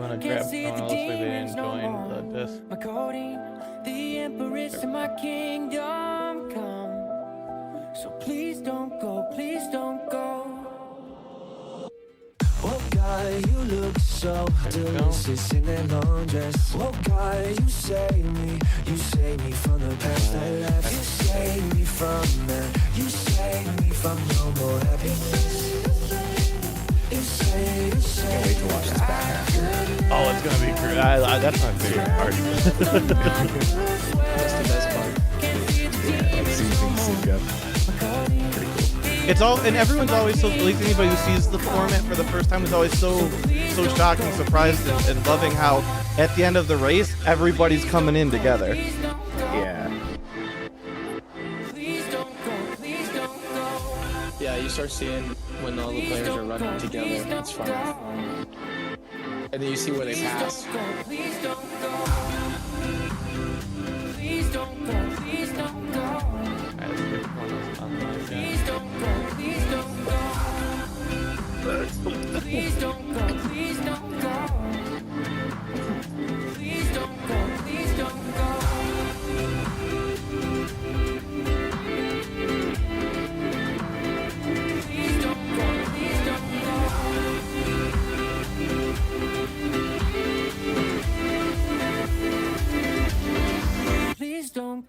gonna grab someone else if they didn't join the disc. My codeine, the empress of my kingdom come. So please don't go, please don't go. Oh God, you look so delicious in that long dress. Oh God, you save me from the past I left. You save me from that, you save me from no more happiness. Can't wait to watch this back half. Oh, it's gonna be great. That's my favorite part. That's the best part. Yeah, like seeing things sync up. Pretty cool. It's all, and everyone's always so, at least anybody who sees the format for the first time is always so shocked and surprised and loving how at the end of the race everybody's coming in together. Yeah. Yeah, you start seeing when all the players are running together. It's fun. And then you see where they pass. Please don't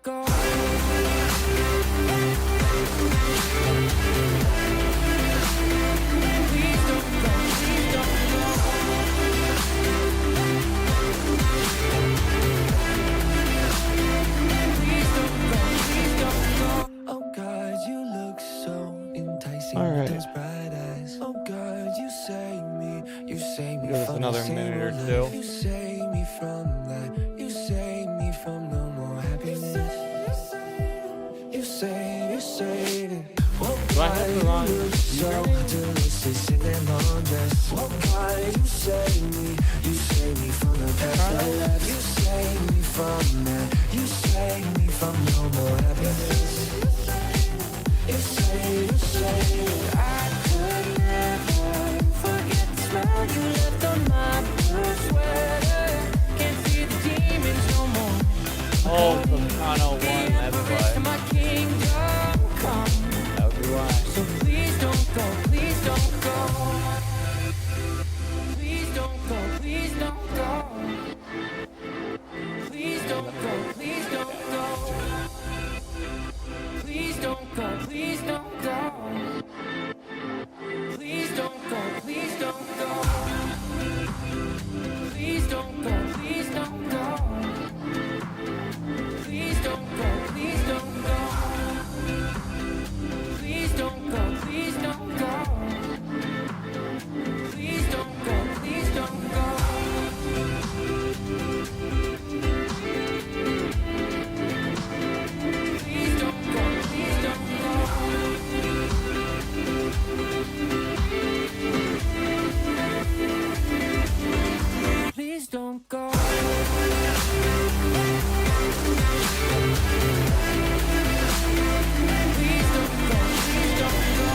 go. Oh God, you look so enticing. All right. Those bright eyes. Oh God, you save me Give us from another the minute or same two. life. You save me from that. You save me from no more happiness. You save it. Oh Do I have to run? you look so delicious in that long dress. Oh God, you save me from the past I left. You save me from that. You save me from no more happiness. You say I could never forget the smell you left on my blue sweater. Can't see the demons no more. Oh, Volcano won, that's why. My kingdom come. That would be why. So please don't go, please don't go. Please don't go, please don't go. Please don't go, please don't go. Please don't go, please don't go. Please don't go, please don't go. Please don't go, please don't go. Please don't go, please don't go. Please don't go, please don't go. Please don't go, please don't go. Please don't go, please don't go. Please don't go. Please don't go, please don't go.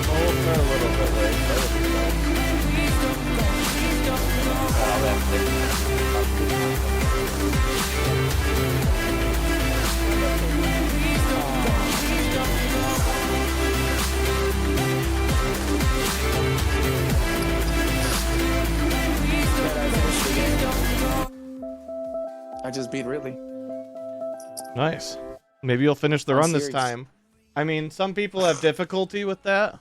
Oh, we're a little bit late. That would be fun. Please don't go, please don't go. Oh, that's it. I just beat Ridley. Nice. Maybe you'll finish the I'm run this serious. time. I mean, some people have difficulty with that.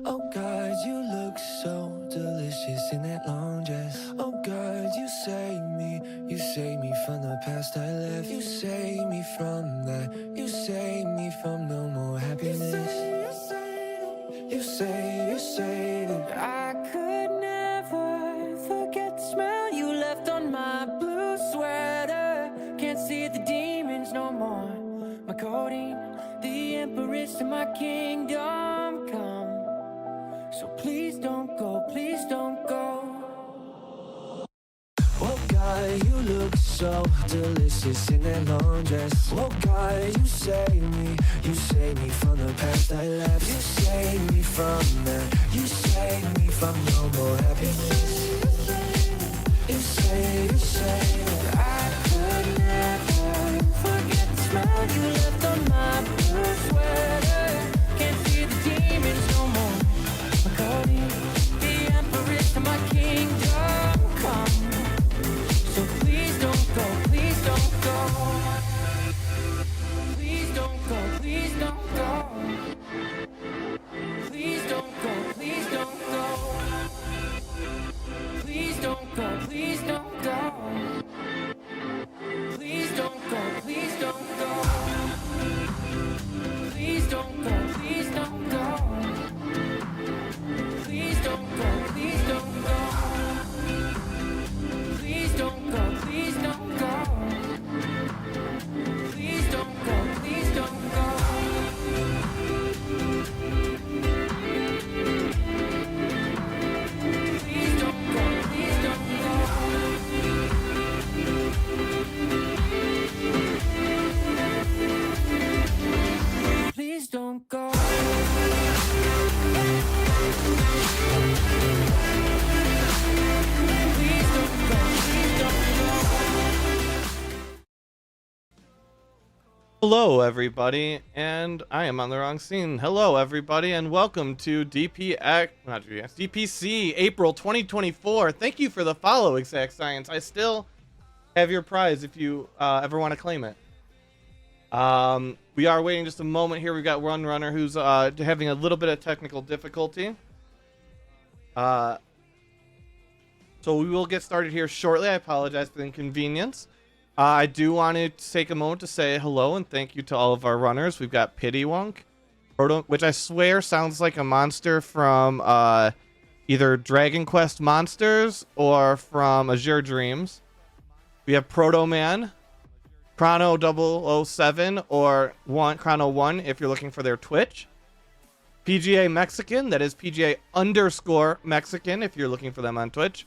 Oh God, you look so delicious in that long dress. Oh God, you save me from the past I left. You save me from that. You save me from no more happiness. You say that I could never forget the smell you left on my blue sweater. Can't see the demons no more. My codeine, the empress of my kingdom come. So please don't go, please don't go. Oh God, you look so delicious in that long dress. Oh God, you save me from the past I left. You save me from that. You save me from if I'm no more happiness. You say that I could never forget the smile you left on my blue sweater. Can't see the demons no more. My Cody, the empress to my kingdom come. So please don't go, please don't go. Please don't go, please don't go. Please don't go, please don't go. Please don't go, please don't go. Please don't go, please don't go. Please don't go, please don't go. Please don't go, please don't go. Please don't go, please don't go. Please don't go, please don't go. Please don't go, please don't go. Please don't go. Please don't go, please don't go. Hello, everybody, and I am on the wrong scene. Hello, everybody, and welcome to DPC April 2024. Thank you for the follow, Exact Science. I still have your prize if you ever want to claim it. We are waiting just a moment here. We've got one runner who's having a little bit of technical difficulty. So we will get started here shortly. I apologize for the inconvenience. I do want to take a moment to say hello and thank you to all of our runners. We've got Pittywunk, which I swear sounds like a monster from either Dragon Quest Monsters or from Azure Dreams. We have Proto Man, Chrono 007 or Chrono 1 if you're looking for their Twitch. PGA Mexican, that is PGA_Mexican if you're looking for them on Twitch.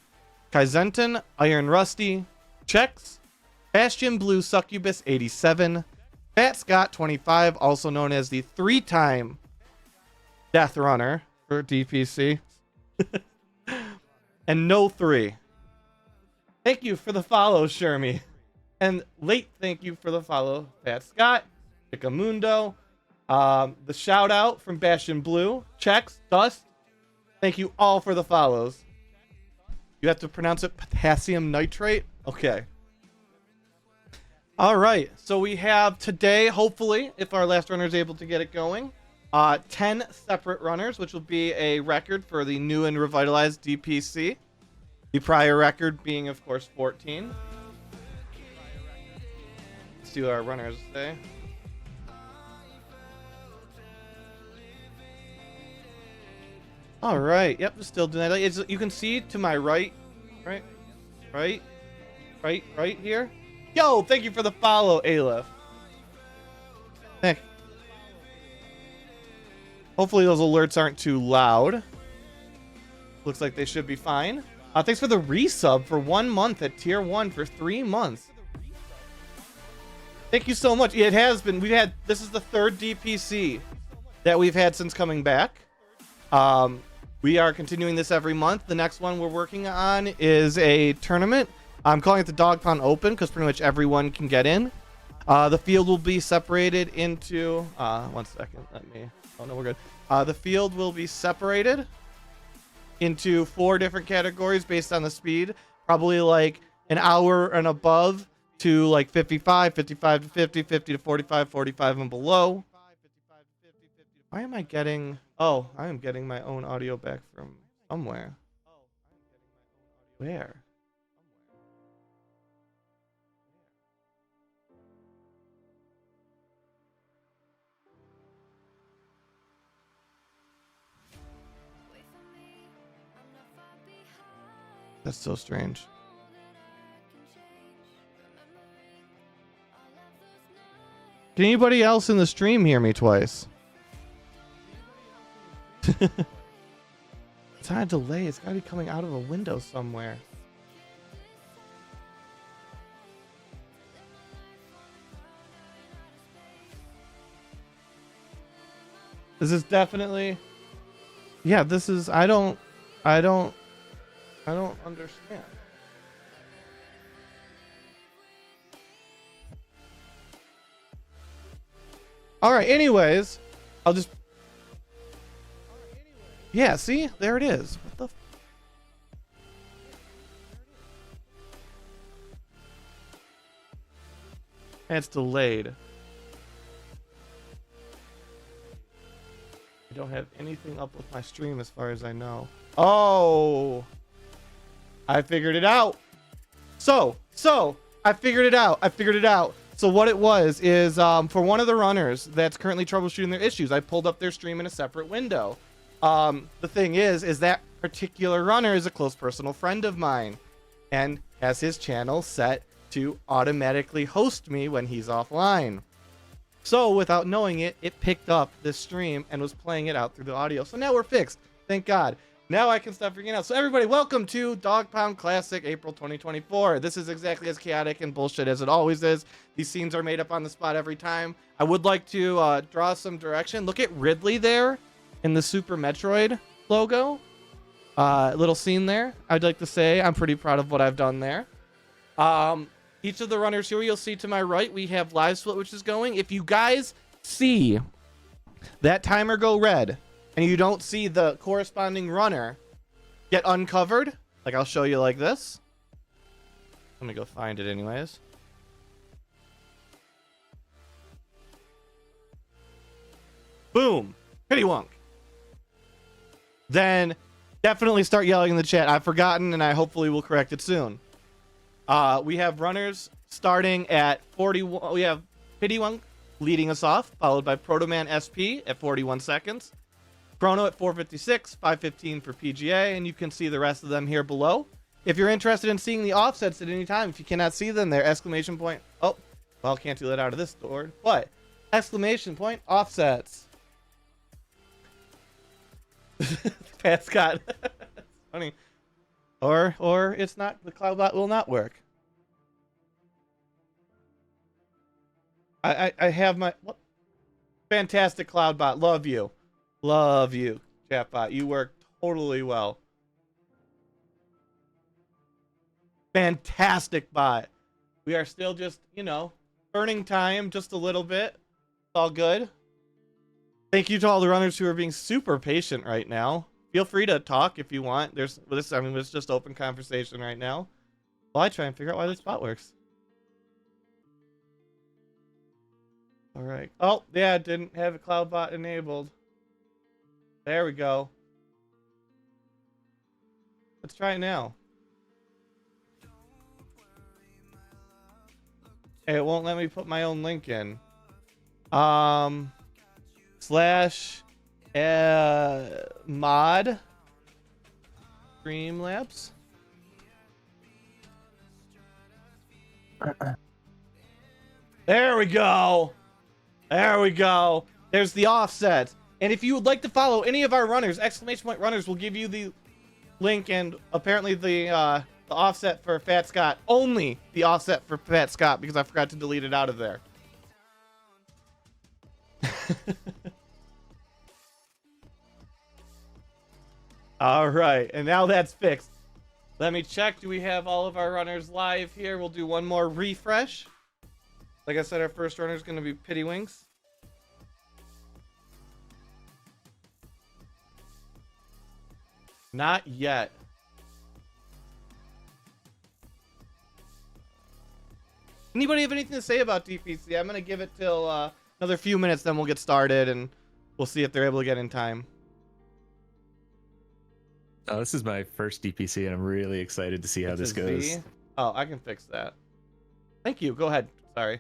Kaizenton, Iron Rusty, Chex, Bastion Blue Succubus 87, Fat Scott 25, also known as the 3-time Death Runner for DPC, and No 3. Thank you for the follow, Shermie. And late thank you for the follow, Fat Scott, Chicamundo, the shout out from Bastion Blue, Chex, Dust. Thank you all for the follows. You have to pronounce it potassium nitrate? Okay. All right, so we have today, hopefully, if our last runner is able to get it going, 10 separate runners, which will be a record for the new and revitalized DPC. The prior record being, of course, 14. Let's see what our runners say. All right, yep, still doing that. You can see to my right here. Yo, thank you for the follow, Aleph. Heck. Hopefully those alerts aren't too loud. Looks like they should be fine. Thanks for the resub for 1 month at tier 1 for 3 months. Thank you so much. It has been. This is the 3rd DPC that we've had since coming back. We are continuing this every month. The next one we're working on is a tournament. I'm calling it the Dog Pound Open because pretty much everyone can get in. The field will be separated into... 1 second. Oh, no, we're good. The field will be separated into 4 different categories based on the speed. Probably like an hour and above to like 55, 55 to 50, 50 to 45, 45 and below. Why am I getting... Oh, I am getting my own audio back from somewhere. Where? That's so strange. Can anybody else in the stream hear me twice? It's on a delay. It's gotta be coming out of a window somewhere. This is definitely... Yeah, this is... I don't... I don't understand. All right, anyways, I'll just... Yeah, see? There it is. What the... And it's delayed. I don't have anything up with my stream as far as I know. Oh! I figured it out! So, I figured it out. So what it was is, for one of the runners that's currently troubleshooting their issues, I pulled up their stream in a separate window. The thing is that particular runner is a close personal friend of mine and has his channel set to automatically host me when he's offline. So without knowing it, it picked up this stream and was playing it out through the audio. So now we're fixed. Thank God. Now I can stop freaking out. So everybody, welcome to Dog Pound Classic April 2024. This is exactly as chaotic and bullshit as it always is. These scenes are made up on the spot every time. I would like to draw some direction. Look at Ridley there in the Super Metroid logo. Little scene there. I'd like to say I'm pretty proud of what I've done there. Each of the runners here, you'll see to my right, we have live split, which is going. If you guys see that timer go red and you don't see the corresponding runner get uncovered, like I'll show you like this. Let me go find it anyways. Boom. Pretty wonk. Then definitely start yelling in the chat. I've forgotten and I hopefully will correct it soon. We have runners starting at 41. We have Pittywunk leading us off, followed by Protoman SP at 41 seconds. Chrono at 4:56, 5:15 for PGA, and you can see the rest of them here below. If you're interested in seeing the offsets at any time, if you cannot see them there, exclamation point. Oh, well, can't do that out of this door, but exclamation point offsets. Pat Scott. Funny. Or it's not, the CloudBot will not work. I have my, what? Fantastic CloudBot, love you. Love you, chatbot. You work totally well. Fantastic bot. We are still just, you know, burning time just a little bit. It's all good. Thank you to all the runners who are being super patient right now. Feel free to talk if you want. There's this. I mean, it's just open conversation right now. Well, I try and figure out why this bot works. All right. Oh, yeah, didn't have a CloudBot enabled. There we go. Let's try it now. Hey, it won't let me put my own link in. Slash mod Streamlabs. There we go. There we go. There's the offset. And if you would like to follow any of our runners, exclamation point runners will give you the link and apparently the offset for Fat Scott. Only the offset for Fat Scott because I forgot to delete it out of there. All right, and now that's fixed. Let me check. Do we have all of our runners live here? We'll do one more refresh. Like I said, our first runner is going to be Pittywinks. Not yet. Anybody have anything to say about DPC? I'm going to give it till another few minutes, then we'll get started, and we'll see if they're able to get in time. Oh, this is my first DPC, and I'm really excited to see how this goes. Oh, I can fix that. Thank you. Go ahead. Sorry.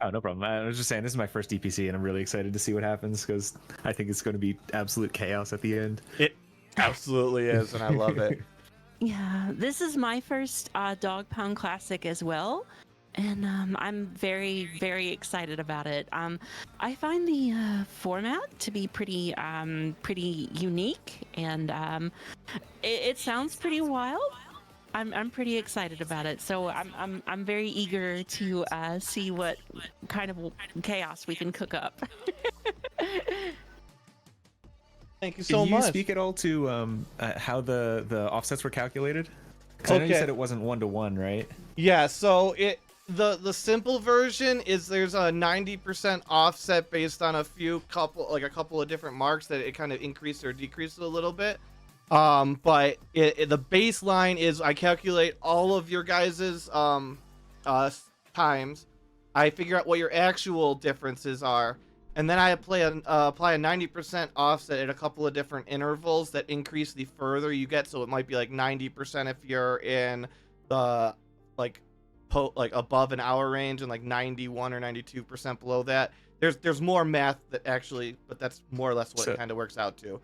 Oh, no problem. I was just saying, this is my first DPC, and I'm really excited to see what happens, because I think it's going to be absolute chaos at the end. It absolutely is, and I love it. Yeah, this is my first Dog Pound Classic as well, and I'm very, very excited about it. I find the format to be pretty unique, and it sounds pretty wild. I'm pretty excited about it, so I'm very eager to see what kind of chaos we can cook up. Thank you Can so you much. speak at all to how the offsets were calculated? Because I know you Okay. said it wasn't 1-to-1, right? Yeah, so the simple version is there's a 90% offset based on a couple of different marks that it kind of increased or decreased a little bit. But the baseline is I calculate all of your guys's times. I figure out what your actual differences are, and then I apply a 90% offset at a couple of different intervals that increase the further you get. So it might be like 90% if you're in the like above an hour range, and like 91 or 92% below that. There's more math that actually, but that's more or less what it kind of works out to.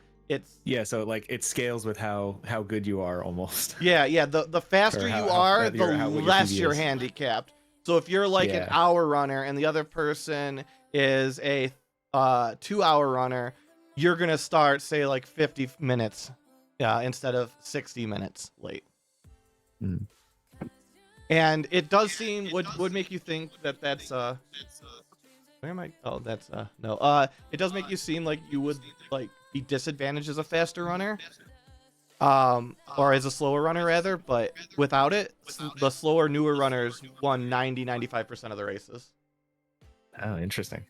Yeah, so like it scales with how good you are almost. Yeah. The faster you are, the less you're handicapped. So if you're like an hour runner and the other person is a 2-hour runner, you're gonna start say like 50 minutes, instead of 60 minutes late. Mm. And it does seem would make you think that's where am I? Oh, that's no. It does make you seem like you would like be disadvantaged as a faster runner, or as a slower runner rather. But without it, the slower, newer runners won 95% of the races. Oh, interesting.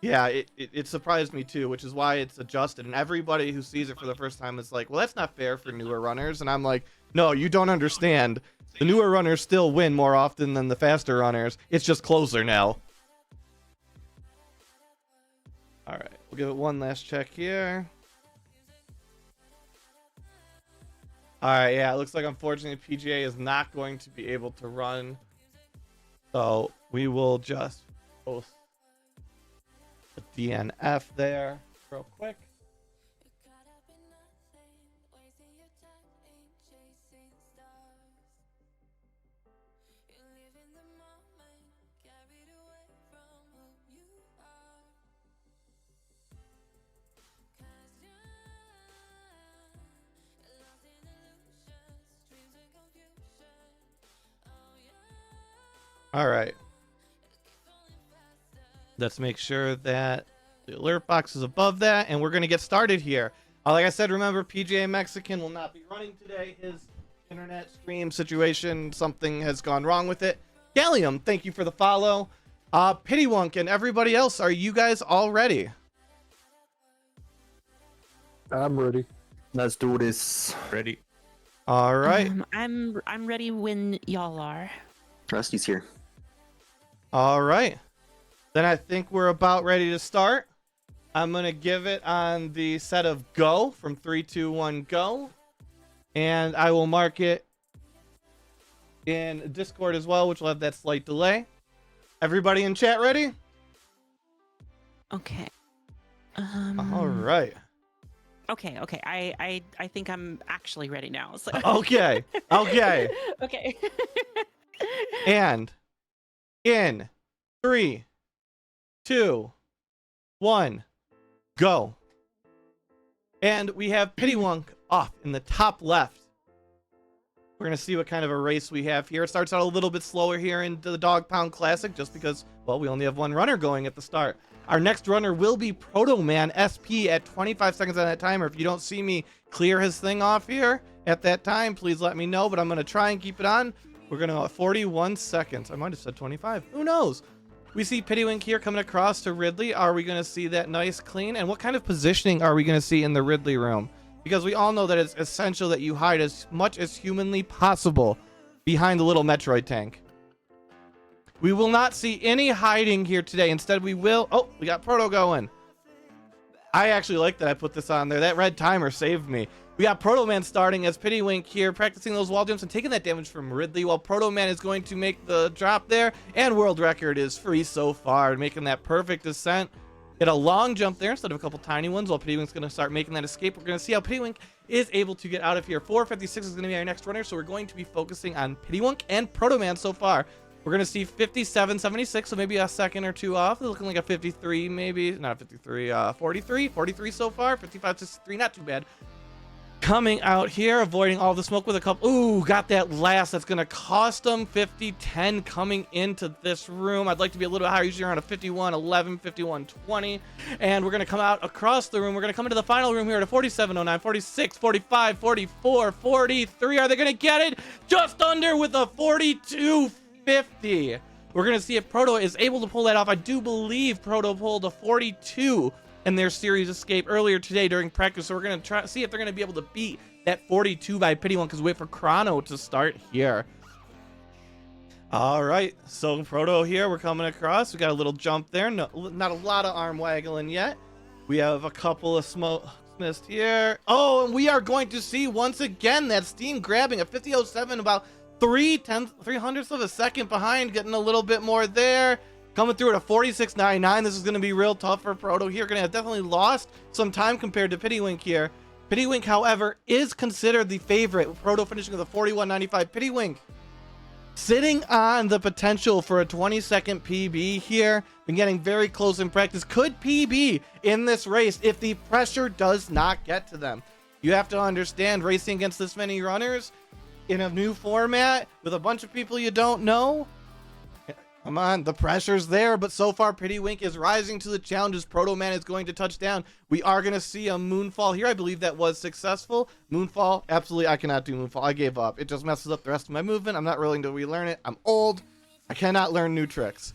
Yeah, it surprised me too, which is why it's adjusted. And everybody who sees it for the first time is like, well, that's not fair for newer runners. And I'm like, no, you don't understand. The newer runners still win more often than the faster runners. It's just closer now. All right, we'll give it one last check here. All right, yeah, it looks like unfortunately PGA is not going to be able to run. So we will just post the DNF there real quick. All right. Let's make sure that the alert box is above that, and we're going to get started here. Like I said, remember, PGA Mexican will not be running today. His internet stream situation, something has gone wrong with it. Gallium, thank you for the follow. Pittywunk and everybody else, are you guys all ready? I'm ready. Let's do this. Ready? All right. I'm ready when y'all are. Rusty's here. All right. Then I think we're about ready to start. I'm going to give it on the set of go from 3, 2, 1, go. And I will mark it in Discord as well, which will have that slight delay. Everybody in chat ready? Okay. All right. Okay. I think I'm actually ready now. So. Okay. Okay. And in 3, 2, 1, go. And we have Pittywunk off in the top left. We're going to see what kind of a race we have here. It starts out a little bit slower here in the Dog Pound Classic just because, well, we only have one runner going at the start. Our next runner will be Proto Man SP at 25 seconds on that timer. If you don't see me clear his thing off here at that time, please let me know, but I'm going to try and keep it on. We're going to 41 seconds. I might have said 25. Who knows? We see Pittywink here coming across to Ridley. Are we going to see that nice clean? And what kind of positioning are we going to see in the Ridley room? Because we all know that it's essential that you hide as much as humanly possible behind the little Metroid tank. We will not see any hiding here today. Instead, we will... Oh, we got Proto going. I actually like that I put this on there. That red timer saved me. We got Proto Man starting as Pittywink here, practicing those wall jumps and taking that damage from Ridley, while Proto Man is going to make the drop there. And world record is free so far, making that perfect descent. Get a long jump there instead of a couple tiny ones, while Pittywink's going to start making that escape. We're going to see how Pittywink is able to get out of here. 456 is going to be our next runner, so we're going to be focusing on Pittywink and Proto Man so far. We're going to see 57.76, so maybe a second or two off. It's looking like a 53, maybe. Not 53, 43 so far. 55.63, not too bad. Coming out here, avoiding all the smoke with a couple. Ooh, got that last. That's going to cost them 50-10 coming into this room. I'd like to be a little higher, usually around a 51-11, 51-20. And we're going to come out across the room. We're going to come into the final room here at a 47-09, 46, 45, 44, 43. Are they going to get it? Just under with a 42-50. We're going to see if Proto is able to pull that off. I do believe Proto pulled a 42 in their series escape earlier today during practice, so we're going to try see if they're going to be able to beat that 42 by Pity One, because we wait for Chrono to start here. All right, so Proto here, we're coming across. We got a little jump there. No, not a lot of arm waggling yet. We have a couple of smoke missed here. Oh, and we are going to see once again that Steam grabbing a 50.07, about 3/10 of a second behind, getting a little bit more there. Coming through at a 46.99. This is going to be real tough for Proto here. Going to have definitely lost some time compared to Pittywink here. Pittywink, however, is considered the favorite. Proto finishing with a 41.95. Pittywink sitting on the potential for a 20-second PB here. Been getting very close in practice. Could PB in this race if the pressure does not get to them. You have to understand, racing against this many runners in a new format with a bunch of people you don't know. Come on, the pressure's there, but so far Pittywink is rising to the challenges. Proto Man is going to touch down. We are going to see a Moonfall here. I believe that was successful. Moonfall, absolutely, I cannot do Moonfall. I gave up. It just messes up the rest of my movement. I'm not willing to relearn it. I'm old. I cannot learn new tricks.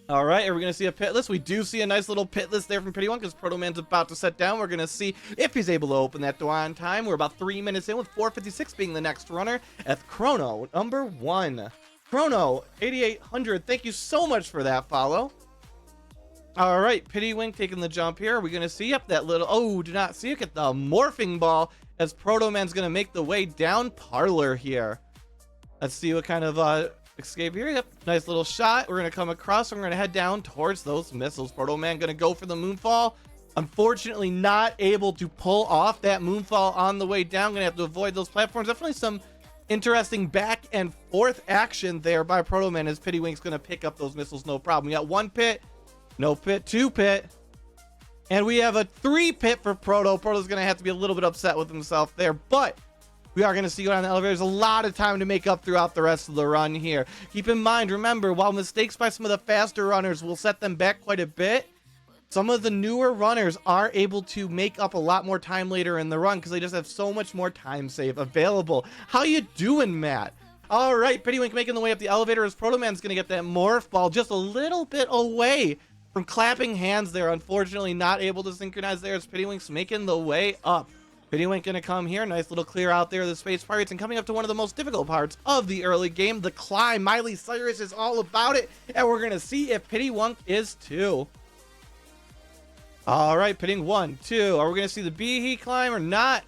All right, are we going to see a pit list? We do see a nice little pit list there from Pittywink because Proto Man's about to set down. We're going to see if he's able to open that door on time. We're about 3 minutes in with 4:56 being the next runner at Chrono, number 1. Chrono 8800, thank you so much for that follow. All right, Pittywink taking the jump here. Are we gonna see up that little, oh, do not see it, get the morphing ball as Proto Man's gonna make the way down Parlor here. Let's see what kind of escape here. Yep, nice little shot. We're gonna come across, we're gonna head down towards those missiles. Proto Man gonna go for the Moonfall. Unfortunately not able to pull off that Moonfall on the way down. Gonna have to avoid those platforms. Definitely some interesting back and forth action there by Proto Man as Pittywink's going to pick up those missiles, no problem. We got 1 pit, no pit, 2 pit, and we have a 3 pit for Proto. Proto's going to have to be a little bit upset with himself there, but we are going to see go down the elevator. There's a lot of time to make up throughout the rest of the run here. Keep in mind, remember, while mistakes by some of the faster runners will set them back quite a bit, some of the newer runners are able to make up a lot more time later in the run because they just have so much more time save available. How you doing, Matt? All right, Pittywink making the way up the elevator as Proto Man's going to get that morph ball just a little bit away from clapping hands there. Unfortunately, not able to synchronize there as Pittywink's making the way up. Pittywink going to come here. Nice little clear out there of the Space Pirates and coming up to one of the most difficult parts of the early game, the climb. Miley Cyrus is all about it, and we're going to see if Pittywink is too. All right, pitting 1, 2. Are we going to see the Beehee climb or not?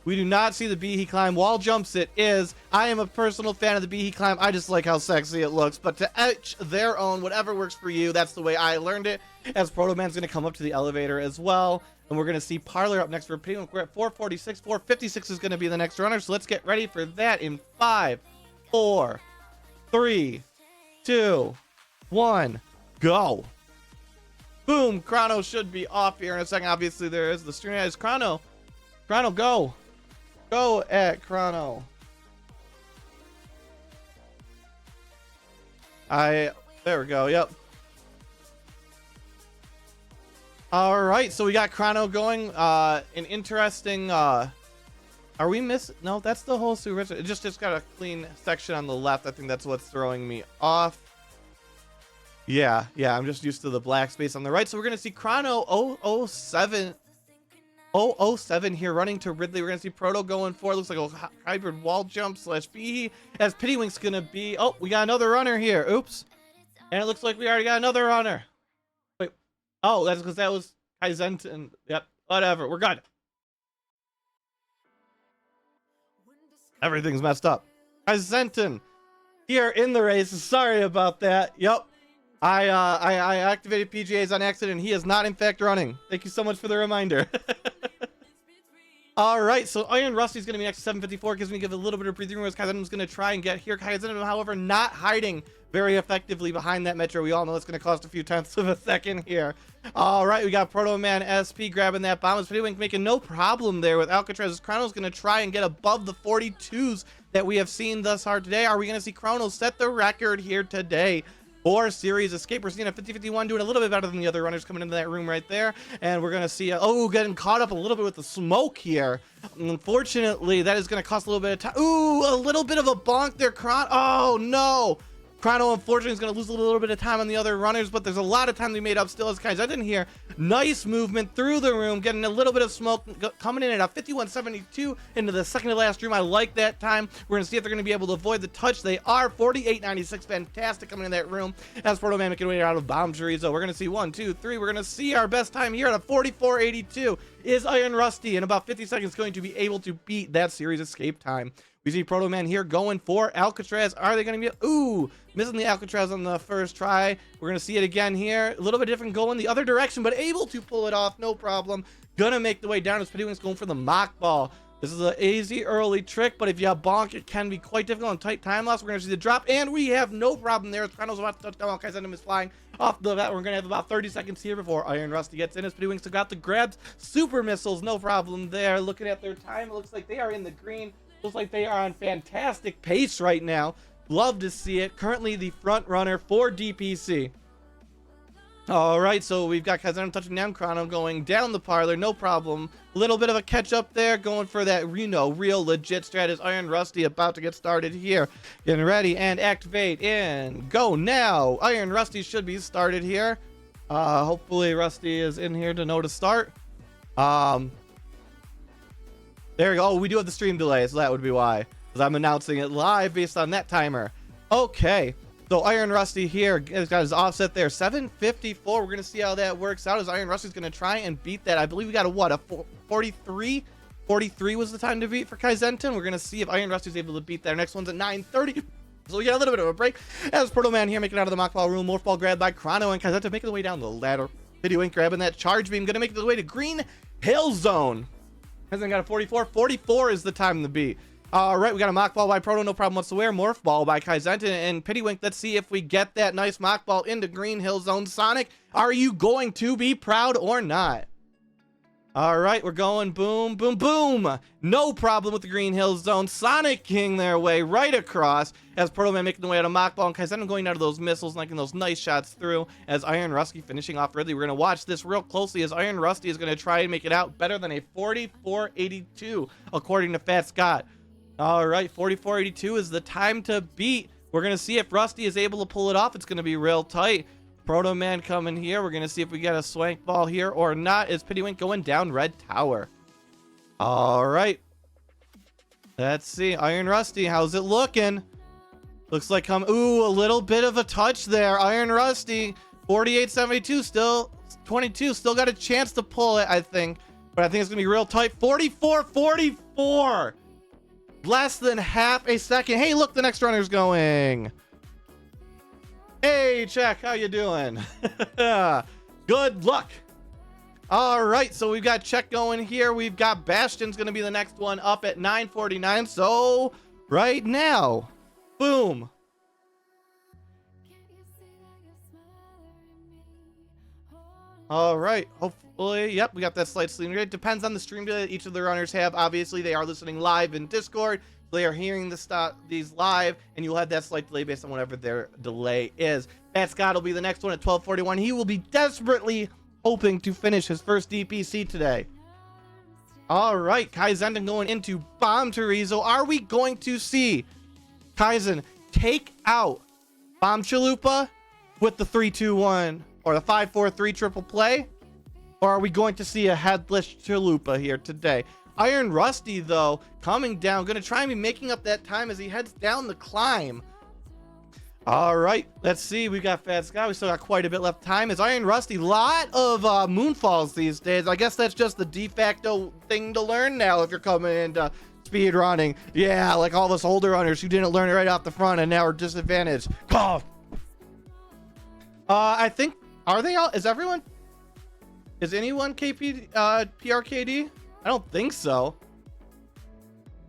We do not see the Beehee climb. Wall jumps it is. I am a personal fan of the Beehee climb. I just like how sexy it looks. But to each their own, whatever works for you. That's the way I learned it. As Proto Man's going to come up to the elevator as well. And we're going to see Parlor up next for Pitting. We're at 446. 456 is going to be the next runner. So let's get ready for that in 5, 4, 3, 2, 1, go. Boom, Chrono should be off here in a second. Obviously, there is the stream as Chrono. Chrono, go. Go at Chrono. There we go, yep. All right, so we got Chrono going. An interesting, are we missing? No, that's the whole super. It just got a clean section on the left. I think that's what's throwing me off. Yeah, I'm just used to the black space on the right. So we're going to see Chrono 007 here running to Ridley. We're going to see Proto going for, looks like a hybrid wall jump / Beehee as Pittywink's going to be, oh, we got another runner here. Oops. And it looks like we already got another runner. Wait. Oh, that's because that was Kaizenton. Yep, whatever. We're good. Everything's messed up. Kaizenton here in the race. Sorry about that. Yep. I activated PGAs on accident. He is not, in fact, running. Thank you so much for the reminder. All right, so Iron Rusty's going to be next to 754. Gives me a little bit of breathing room as Kaizen's going to try and get here. Kaizen, however, not hiding very effectively behind that Metro. We all know it's going to cost a few tenths of a second here. All right, we got Proto Man SP grabbing that bomb. Speedwink making no problem there with Alcatraz. Chrono's going to try and get above the 42s that we have seen thus far today. Are we going to see Chrono set the record here today for Series Escape? We're seeing a 50-51 doing a little bit better than the other runners coming into that room right there. And we're going to see, getting caught up a little bit with the smoke here. Unfortunately, that is going to cost a little bit of time. Ooh, a little bit of a bonk there, Chrono. Oh, no. Chrono, unfortunately, is going to lose a little bit of time on the other runners, but there's a lot of time to be made up still as Kaizen here. Nice movement through the room, getting a little bit of smoke, coming in at a 51.72 into the second to last room. I like that time. We're going to see if they're going to be able to avoid the touch. They are. 48.96, fantastic coming in that room as Proto Man making way out of bomb chorizo. We're going to see 1, 2, 3. We're going to see our best time here at a 44.82. Is Iron Rusty in about 50 seconds going to be able to beat that Series Escape time? We see Proto Man here going for Alcatraz. Are they going to be... Ooh, missing the Alcatraz on the first try. We're going to see it again here. A little bit different going the other direction, but able to pull it off. No problem. Going to make the way down as Petty Wings going for the mock ball. This is an easy early trick, but if you have bonk, it can be quite difficult and tight time loss. We're going to see the drop, and we have no problem there. Chrono's about to touch down while Kaizen is flying off the bat. We're going to have about 30 seconds here before Iron Rusty gets in. As Petty Wings got the grabs. Super missiles, no problem there. Looking at their time, it looks like they are in the green. Looks like they are on fantastic pace right now. Love to see it. Currently the front runner for DPC. All right, so we've got Kaizen touching down, Chrono going down the parlor, no problem. A little bit of a catch up there, going for that, real legit strat. Is Iron Rusty about to get started here. Getting ready and activate and go now. Iron Rusty should be started here. Hopefully Rusty is in here to know to start. There we go. Oh, we do have the stream delay, so that would be why. Because I'm announcing it live based on that timer. Okay. So Iron Rusty here has got his offset there. 754. We're going to see how that works out as Iron Rusty's going to try and beat that. I believe we got a 43? 43 was the time to beat for Kaizenton. We're going to see if Iron Rusty's able to beat that. Our next one's at 9:30. So we got a little bit of a break. As Proto Man here making it out of the mock ball room. Morph ball grabbed by Chrono and Kaizenton making the way down the ladder. Video Ink grabbing that charge beam. Going to make the way to Green Hill Zone. Hasn't got a 44. 44 is the time to beat. All right, we got a mock ball by Proto, no problem whatsoever. Morph ball by Kaizenton and Pittywink. Let's see if we get that nice mock ball into Green Hill Zone. Sonic, are you going to be proud or not? All right, we're going boom, boom, boom. No problem with the Green Hill Zone. Sonic king their way right across as Proto Man making the way out of mock ball and Kaizenton going out of those missiles, making those nice shots through as Iron Rusty finishing off Ridley. We're going to watch this real closely as Iron Rusty is going to try and make it out better than a 44.82 according to Fat Scott. All right, 44.82 is the time to beat. We're going to see if Rusty is able to pull it off. It's going to be real tight. Proto Man coming here. We're going to see if we get a swank ball here or not. Is Pittywink going down Red Tower? All right. Let's see. Iron Rusty, how's it looking? Looks like ooh, a little bit of a touch there. Iron Rusty, 48.72, still 22. Still got a chance to pull it, I think. But I think it's going to be real tight. 44.44. Less than half a second. Hey, look, the next runner's going. Hey, Check, how you doing? Good luck. All right, so we've got Check going here. We've got Bastion's going to be the next one up at 9:49. So right now, boom. All right, hopefully, yep, we got that slight stream delay. It depends on the stream delay that each of the runners have. Obviously, they are listening live in Discord. They are hearing these live, and you'll have that slight delay based on whatever their delay is. Fat Scott will be the next one at 12:41. He will be desperately hoping to finish his first DPC today. All right, Kaizen going into Bomb Chorizo. Are we going to see Kaizen take out Bomb Chalupa with the 3-2-1 or the 5-4-3 triple play? Or are we going to see a headless Chalupa here today? Iron Rusty, though, coming down, going to try and be making up that time as he heads down the climb. All right, let's see. We got Fat Scott. We still got quite a bit left time. As Iron Rusty, lot of moonfalls these days. I guess that's just the de facto thing to learn now if you're coming into speed running. Yeah, like all us older runners who didn't learn it right off the front and now are disadvantaged. Oh. I think, are they all? Is anyone KP PRKD? I don't think so.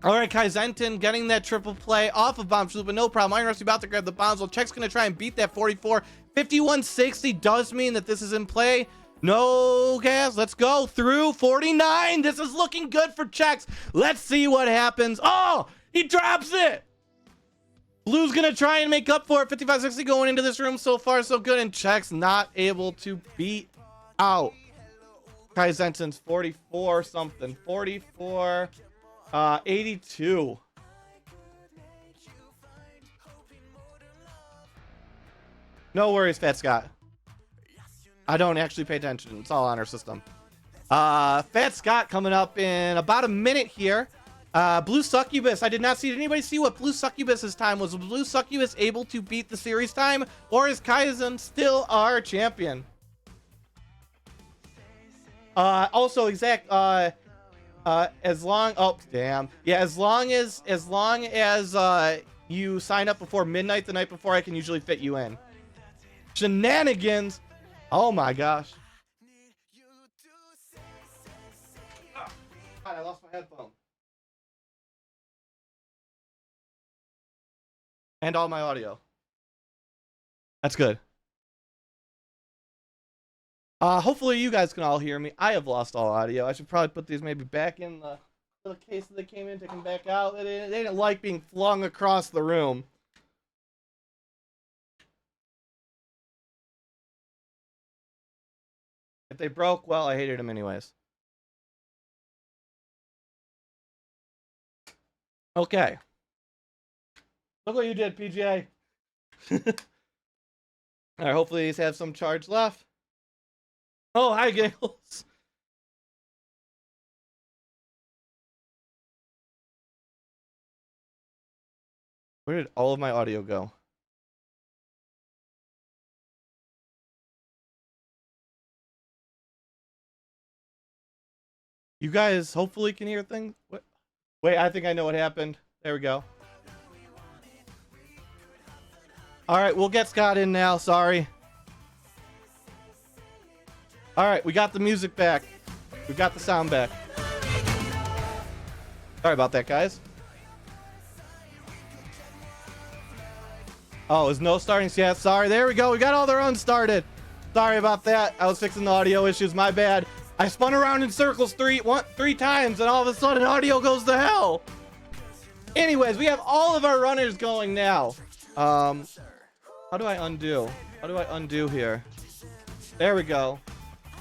All right, Kaizentin getting that triple play off of Bomb Chalupa, no problem. Iron Rusty about to grab the bombs. Well, Check's going to try and beat that 44. 5160 does mean that this is in play. No gas. Let's go through 49. This is looking good for Checks. Let's see what happens. Oh, he drops it. Blue's going to try and make up for it. 5560 going into this room. So far, so good. And Check's not able to beat out Kaizentin's 44 something. 44... 82. No worries, Fat Scott. I don't actually pay attention. It's all on our system. Fat Scott coming up in about a minute here. Blue Succubus. I did not see. Did anybody see what Blue Succubus's time was? Was Blue Succubus able to beat the series time, or is Kaizen still our champion? Also, exact. As long as you sign up before midnight the night before, I can usually fit you in. Shenanigans. Oh my gosh. God, I lost my headphone. And all my audio. That's good. Hopefully you guys can all hear me. I have lost all audio. I should probably put these maybe back in the little case that they came in, take them back out. They didn't like being flung across the room. If they broke, well, I hated them anyways. Okay. Look what you did, PGA. Alright, hopefully these have some charge left. Oh, hi, Gales. Where did all of my audio go? You guys hopefully can hear things. What? Wait, I think I know what happened. There we go. All right, we'll get Scott in now. Sorry. All right, we got the music back. We got the sound back. Sorry about that, guys. Oh, is no starting? Yeah, sorry. There we go. We got all the runs started. Sorry about that. I was fixing the audio issues. My bad. I spun around in circles three times, and all of a sudden, audio goes to hell. Anyways, we have all of our runners going now. How do I undo? How do I undo here? There we go.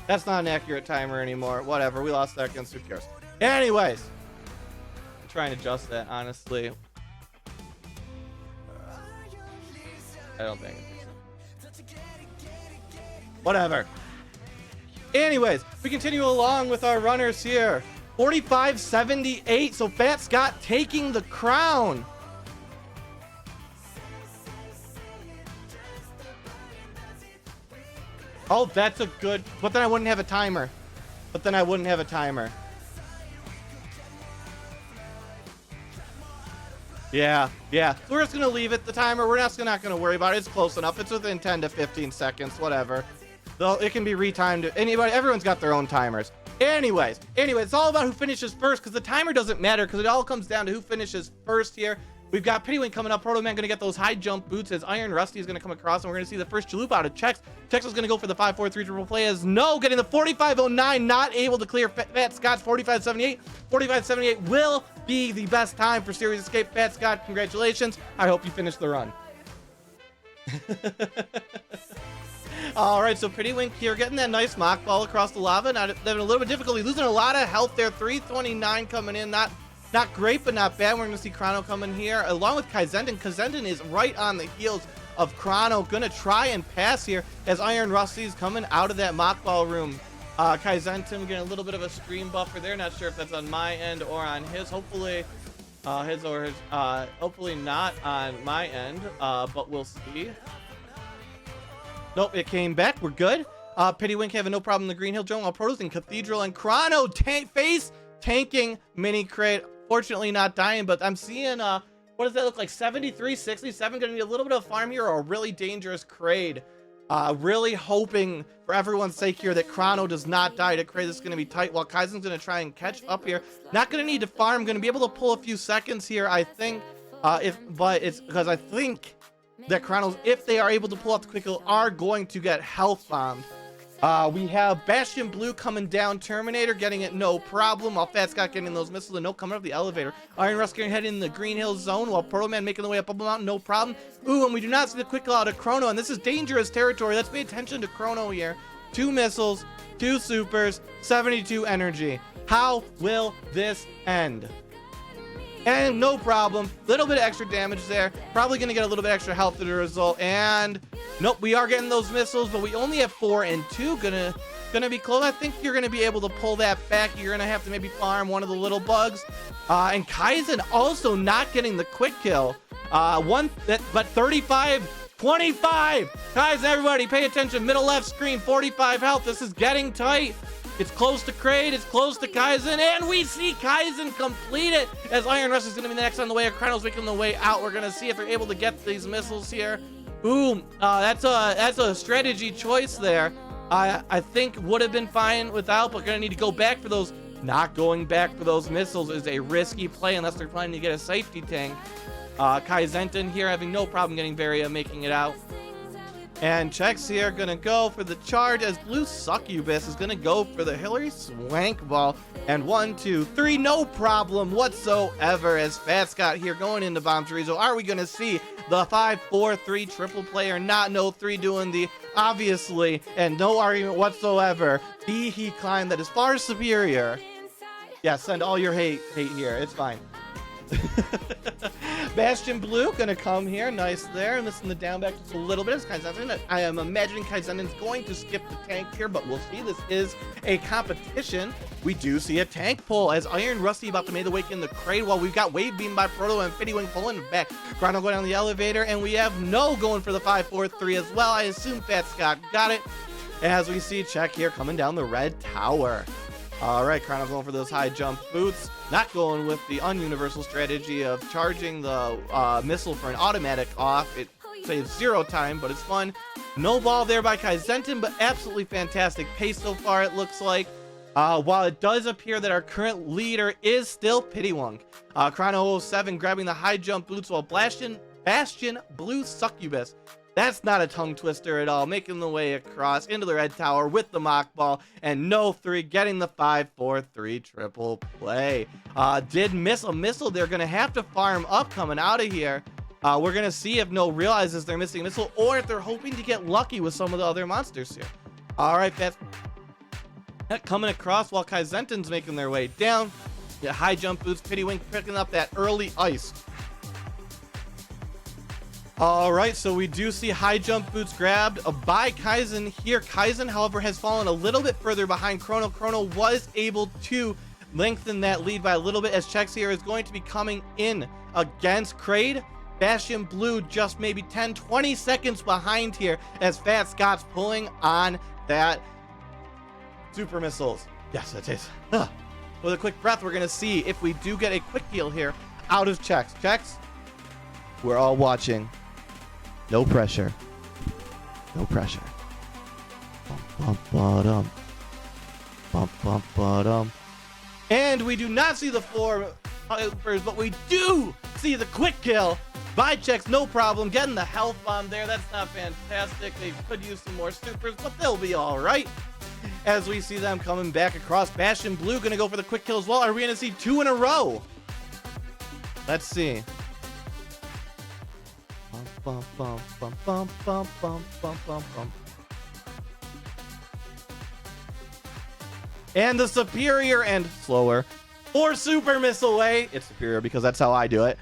That's not an accurate timer anymore. Whatever. We lost seconds. Who cares? Anyways. I'm trying to adjust that, honestly. I don't think. Whatever. Anyways, we continue along with our runners here. 45-78. So Fat Scott taking the crown. Oh, that's a good... But then I wouldn't have a timer. Yeah. We're just going to leave it, the timer. We're not going to worry about it. It's close enough. It's within 10 to 15 seconds, whatever. Though it can be retimed. Everyone's got their own timers. Anyways, it's all about who finishes first, because the timer doesn't matter, because it all comes down to who finishes first here. We've got Pittywing coming up. Proto Man going to get those high jump boots as Iron Rusty is going to come across, and we're going to see the first Chalupa out of Chex. Chex is going to go for the 5-4-3 triple play as no, getting the 45-09, not able to clear Fat Scott's 45-78. 45-78 will be the best time for Series Escape. Fat Scott, congratulations. I hope you finish the run. All right, so Pittywink here getting that nice mock ball across the lava. Not having a little bit of difficulty, losing a lot of health there. 329 coming in, not great, but not bad. We're going to see Chrono coming here along with Kaizentin. Kaizentin is right on the heels of Chrono. Going to try and pass here as Iron Rusty's coming out of that mock ball room. Kaizentin getting a little bit of a stream buffer there. Not sure if that's on my end or on his. Hopefully hopefully not on my end, but we'll see. Nope, it came back. We're good. Pittywink having no problem in the Green Hill Drone while Protos in Cathedral and Chrono face tanking mini crate. Fortunately not dying, but I'm seeing what does that look like? 73, 67. Gonna need a little bit of farm here or a really dangerous crate. Really hoping for everyone's sake here that Chrono does not die to Kraid. This is going to be tight while Kaizen's going to try and catch up here. Not going to need to farm. Going to be able to pull a few seconds here, I think. But it's because I think that Chronos, if they are able to pull out the quick kill, are going to get health bombed. We have Bastion Blue coming down, Terminator getting it no problem, while Fat Scott getting those missiles and no coming up the elevator. Iron Rusk getting heading in the Green Hills zone, while Proto Man making the way up Bubble Mountain, no problem. Ooh, and we do not see the quick kill out of Chrono, and this is dangerous territory. Let's pay attention to Chrono here. 2 missiles, 2 supers, 72 energy. How will this end? And no problem, little bit of extra damage there, probably gonna get a little bit extra health to the result, and nope, we are getting those missiles, but we only have 4 and 2, gonna be close. I think you're gonna be able to pull that back. You're gonna have to maybe farm one of the little bugs, and Kaizen also not getting the quick kill, but 35, 25, Kaizen, everybody pay attention, middle left screen, 45 health, this is getting tight. It's close to Kraid, it's close to Kaizen, and we see Kaizen complete it as Iron Rush is going to be the next on the way. Chrono's making the way out. We're going to see if they're able to get these missiles here. Ooh, that's a strategy choice there. I think would have been fine without, but going to need to go back for those. Not going back for those missiles is a risky play unless they're planning to get a safety tank. Kaizenton here having no problem getting Varia, making it out. And Chex here gonna go for the charge as Blue Succubus is gonna go for the Hillary Swank Ball. And 1, 2, 3, no problem whatsoever as Fat Scott here going into Bomb Chorizo. Are we gonna see the 5, 4, 3 triple play or not? No 3 doing the obviously, and no argument whatsoever. He climb that is far superior. Yeah, send all your hate here. It's fine. Bastion Blue gonna come here, nice there, missing the down back just a little bit. I am imagining Kaizen's going to skip the tank here, but we'll see. This is a competition. We do see a tank pull as Iron Rusty about to make the wake in the Kraid while we've got Wave Beam by Proto and Fitty Wing pulling it back. Chrono going down the elevator, and we have No going for the 5, 4, 3 as well. I assume Fat Scott got it. As we see Check here coming down the red tower. All right, Chrono going for those high jump boots. Not going with the ununiversal strategy of charging the missile for an automatic off. It saves 0 time, but it's fun. No ball there by Kaizenton, but absolutely fantastic pace so far, it looks like. While it does appear that our current leader is still Pittywunk. Chrono 07 grabbing the high jump boots while Bastion Blue Succubus. That's not a tongue twister at all, making the way across into the red tower with the mock ball, and No 3 getting the 5, 4, 3 triple play. Did miss a missile. They're going to have to farm up coming out of here. We're going to see if No realizes they're missing a missile or if they're hoping to get lucky with some of the other monsters here. All right, that's coming across while Kaizenton's making their way down. Yeah, high jump boots, Pittywink picking up that early ice. All right, so we do see high jump boots grabbed by Kaizen here. Kaizen, however, has fallen a little bit further behind Chrono. Chrono was able to lengthen that lead by a little bit as Chex here is going to be coming in against Kraid. Bastion Blue just maybe 10, 20 seconds behind here as Fat Scott's pulling on that super missiles. Yes, it is. With a quick breath, we're going to see if we do get a quick heal here out of Chex. Chex, we're all watching. No pressure. No pressure. Bum, bum, ba-dum. Bum, bum, ba-dum. And we do not see the 4 supers, but we do see the quick kill by Chex. No problem. Getting the health bomb there. That's not fantastic. They could use some more supers, but they'll be all right. As we see them coming back across. Bastion Blue going to go for the quick kill as well. Are we going to see 2 in a row? Let's see. Bum, bum, bum, bum, bum, bum, bum, bum, bum. And the superior and slower 4 super missile way. It's superior because that's how I do it.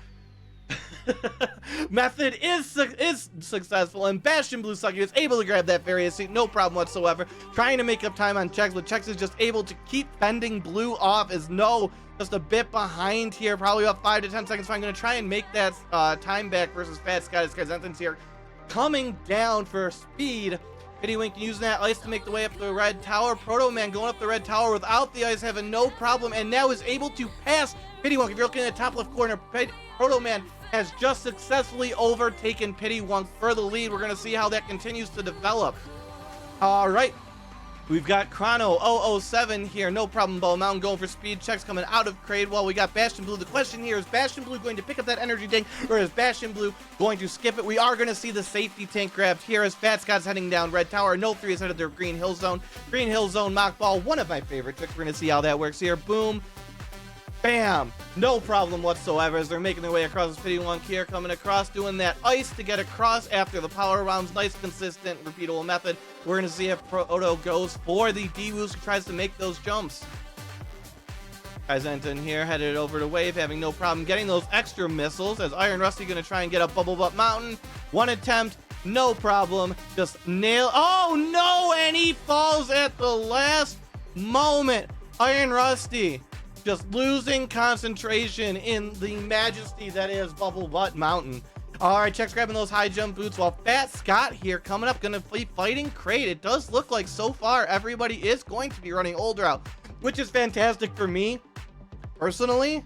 Method is successful, and Bastion Blue Sucky is able to grab that various seat, no problem whatsoever. Trying to make up time on Chex, but Chex is just able to keep fending Blue off as No just a bit behind here, probably about 5 to 10 seconds. So I'm going to try and make that time back versus Fat Scott as Kaizenton's here coming down for speed. Pittywink using that ice to make the way up the red tower. Proto Man going up the red tower without the ice, having no problem, and now is able to pass Pittywink. If you're looking at the top left corner, Proto Man has just successfully overtaken Pittywunk for the lead. We're going to see how that continues to develop. All right. We've got Chrono 007 here. No problem, Ball Mountain going for speed checks coming out of Cradewell. We got Bastion Blue. The question here is Bastion Blue going to pick up that energy tank, or is Bastion Blue going to skip it? We are going to see the safety tank grabbed here as Fat Scott's heading down Red Tower. No 3 is headed their Green Hill Zone. Green Hill Zone Mock Ball, one of my favorite tricks. We're going to see how that works here. Boom. Bam! No problem whatsoever as they're making their way across this Pittywunk here, coming across, doing that ice to get across after the power rounds. Nice, consistent, repeatable method. We're going to see if Proto goes for the D-Woos, who tries to make those jumps. Kaizenta in here, headed over to Wave, having no problem getting those extra missiles as Iron Rusty going to try and get up Bubble Butt Mountain. One attempt, no problem. Just nail. Oh, no! And he falls at the last moment. Iron Rusty just losing concentration in the majesty that is Bubble Butt Mountain. All right, Check's grabbing those high jump boots while Fat Scott here coming up, going to be fighting Crate. It does look like so far everybody is going to be running old route, which is fantastic for me personally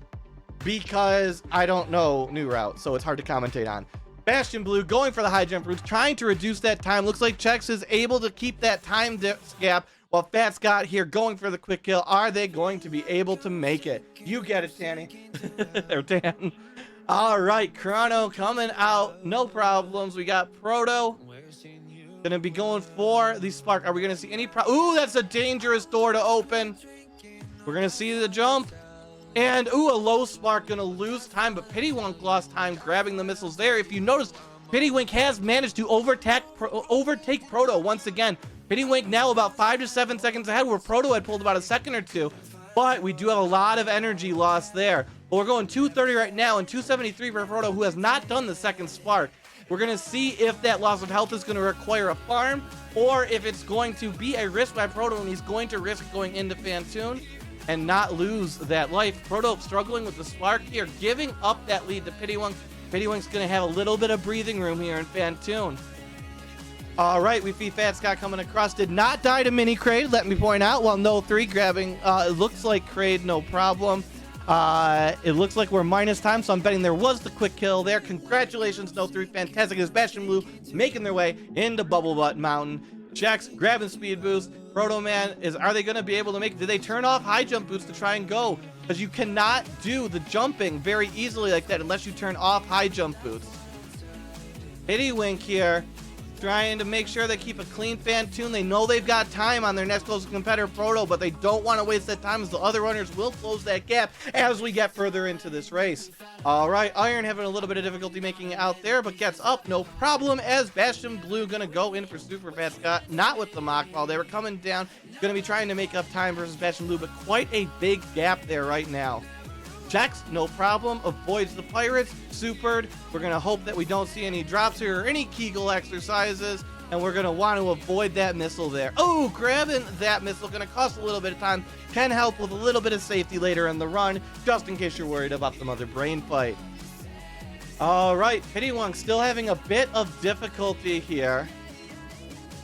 because I don't know new route, so it's hard to commentate on. Bastion Blue going for the high jump routes, trying to reduce that time. Looks like Chex is able to keep that time gap while Fat Scott here going for the quick kill. Are they going to be able to make it? You get it, Tanny. Or Dan. All right, Chrono coming out. No problems. We got Proto. Gonna be going for the Spark. Are we gonna see any ooh, that's a dangerous door to open. We're gonna see the jump. And ooh, a low Spark gonna lose time, but Pittywunk lost time grabbing the missiles there. If you notice, Pittywink has managed to overtake Proto once again. Pittywink now about 5 to 7 seconds ahead, where Proto had pulled about a second or two. But we do have a lot of energy loss there. But we're going 230 right now and 273 for Proto, who has not done the second Spark. We're going to see if that loss of health is going to require a farm, or if it's going to be a risk by Proto, and he's going to risk going into Fantoon and not lose that life. Proto struggling with the Spark here, giving up that lead to Pittywunk. Pittywink's going to have a little bit of breathing room here in Fantoon. All right, we see Fat Scott coming across. Did not die to Mini Kraid, let me point out. While No 3 grabbing, it looks like Kraid, no problem. It looks like we're minus time, so I'm betting there was the quick kill there. Congratulations, No 3. Fantastic as Bastion Blue making their way into Bubble Butt Mountain. Jax grabbing speed boost. Proto Man are they going to be able to make? Did they turn off high jump boots to try and go? Because you cannot do the jumping very easily like that unless you turn off high jump boots. Pittywink here, trying to make sure they keep a clean Fantoon. They know they've got time on their next closest competitor, Proto, but they don't want to waste that time as the other runners will close that gap as we get further into this race. All right, Iron having a little bit of difficulty making it out there, but gets up, no problem, as Bastion Blue going to go in for Super Fat Scott, not with the mock ball. They were coming down, going to be trying to make up time versus Bastion Blue, but quite a big gap there right now. Checks, no problem, avoids the Pirates, supered. We're going to hope that we don't see any drops here or any Kegel exercises, and we're going to want to avoid that missile there. Oh, grabbing that missile, going to cost a little bit of time, can help with a little bit of safety later in the run, just in case you're worried about the Mother Brain fight. All right, Pittywunk still having a bit of difficulty here.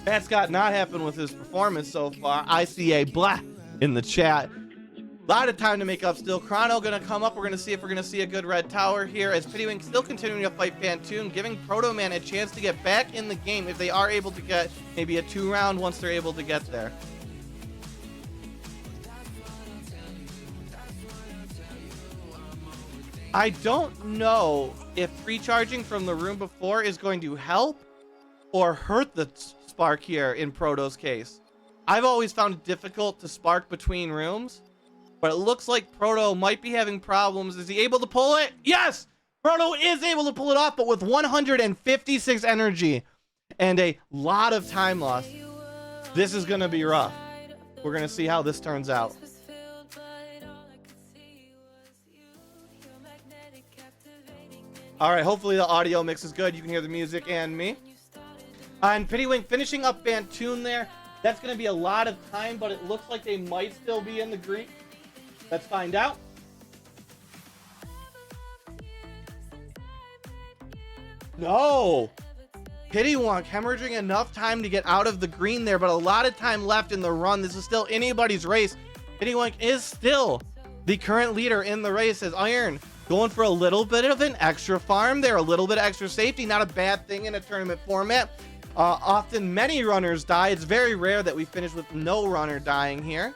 Fat Scott not happen with his performance so far. I see a blah in the chat. A lot of time to make up still. Chrono going to come up. We're going to see if we're going to see a good red tower here as Pittywink still continuing to fight Fantoon, giving Proto Man a chance to get back in the game if they are able to get maybe a 2-round once they're able to get there. I don't know if recharging from the room before is going to help or hurt the spark here in Proto's case. I've always found it difficult to spark between rooms. But it looks like Proto might be having problems. Is he able to pull it? Yes! Proto is able to pull it off, but with 156 energy and a lot of time loss. This is going to be rough. We're going to see how this turns out. All right, hopefully the audio mix is good. You can hear the music and me. And Pittywink finishing up Fantoon there. That's going to be a lot of time, but it looks like they might still be in the green. Let's find out. No! Pittywunk hemorrhaging enough time to get out of the green there, but a lot of time left in the run. This is still anybody's race. Pittywunk is still the current leader in the race as Iron Going for a little bit of an extra farm there, a little bit of extra safety. Not a bad thing in a tournament format. Often many runners die. It's very rare that we finish with no runner dying here.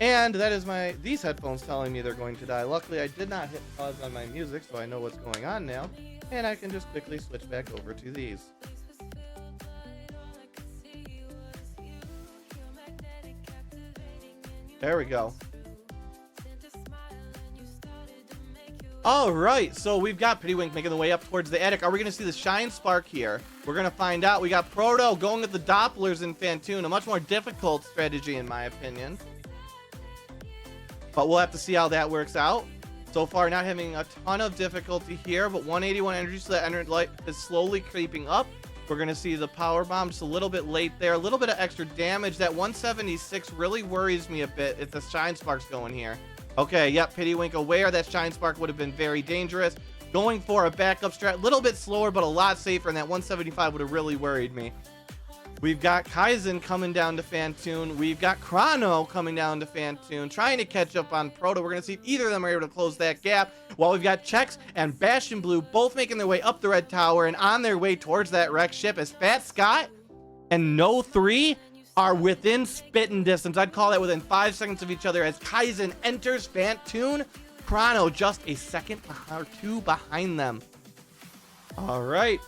And that is these headphones telling me they're going to die. Luckily, I did not hit pause on my music, so I know what's going on now. And I can just quickly switch back over to these. There we go. All right, so we've got Pittywink making the way up towards the attic. Are we going to see the Shine Spark here? We're going to find out. We got Proto going with the Dopplers in Fantoon, a much more difficult strategy in my opinion. But we'll have to see how that works out. So far, not having a ton of difficulty here, but 181 energy, so that energy light is slowly creeping up. We're going to see the Power Bomb just a little bit late there. A little bit of extra damage. That 176 really worries me a bit if the Shine Spark's going here. Okay, yep, Pittywink aware that Shine Spark would have been very dangerous. Going for a backup strat, a little bit slower, but a lot safer, and that 175 would have really worried me. We've got Kaizen coming down to Fantoon. We've got Chrono coming down to Fantoon, trying to catch up on Proto. We're going to see if either of them are able to close that gap. While we've got Chex and Bastion Blue both making their way up the red tower and on their way towards that wrecked ship as Fat Scott and No 3 are within spitting distance. I'd call that within 5 seconds of each other as Kaizen enters Fantoon. Chrono just a second or two behind them. All right.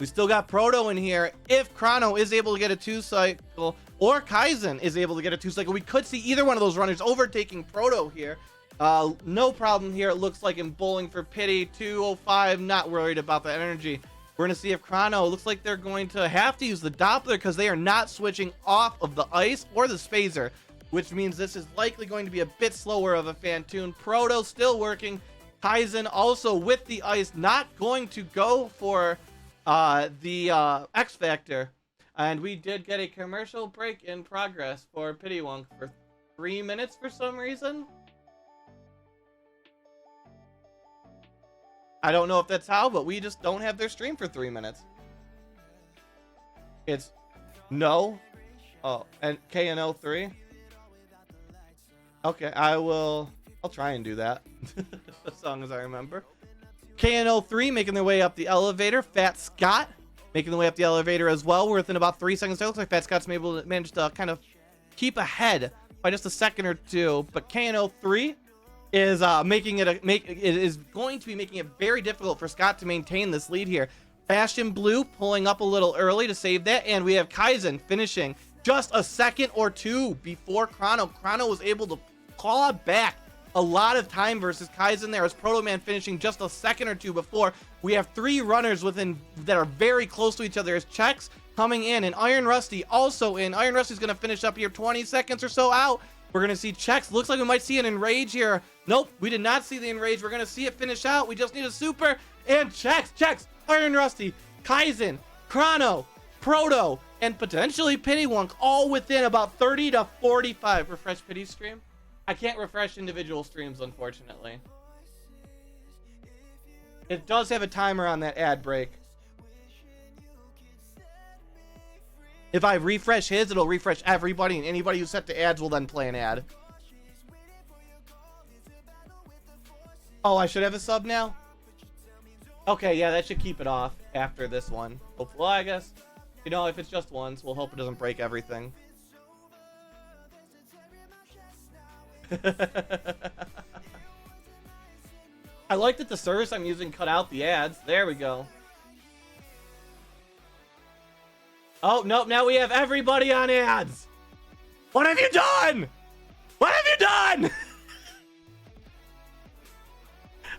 We still got Proto in here. If Chrono is able to get a 2-cycle or Kaizen is able to get a 2-cycle, we could see either one of those runners overtaking Proto here. No problem here. It looks like in bowling for Pity. 205, not worried about the energy. We're going to see if Chrono, looks like they're going to have to use the Doppler because they are not switching off of the ice or the Spazer, which means this is likely going to be a bit slower of a Fantoon. Proto still working. Kaizen also with the ice, not going to go for the X Factor. And we did get a commercial break in progress for Pittywunk for 3 minutes for some reason. I don't know if that's how, but we just don't have their stream for 3 minutes. It's no. Oh, and KNO3. Okay, I'll try and do that. As long as I remember. KNO3 making their way up the elevator. Fat Scott making their way up the elevator as well. We're within about 3 seconds. It looks like Fat Scott's managed to kind of keep ahead by just a second or two. But KNO3 is going to be making it very difficult for Scott to maintain this lead here. Bastion Blue pulling up a little early to save that, and we have Kaizen finishing just a second or two before Chrono. Chrono was able to claw back a lot of time versus Kaizen there, as Proto Man finishing just a second or two before. We have 3 runners within that are very close to each other as Chex coming in, and Iron Rusty also in. Iron Rusty's going to finish up here 20 seconds or so out. We're going to see Chex. Looks like we might see an Enrage here. Nope, we did not see the Enrage. We're going to see it finish out. We just need a super. And Chex, Iron Rusty, Kaizen, Chrono, Proto, and potentially Pittywunk all within about 30 to 45. Refresh Pitty's stream. I can't refresh individual streams, unfortunately. It does have a timer on that ad break. If I refresh his, it'll refresh everybody, and anybody who's set to ads will then play an ad. Oh, I should have a sub now? Okay, yeah, that should keep it off after this one. Hopefully, I guess. You know, if it's just once, we'll hope it doesn't break everything. I like that the service I'm using cut out the ads. There we go. Oh, nope, now we have everybody on ads. What have you done? What have you done?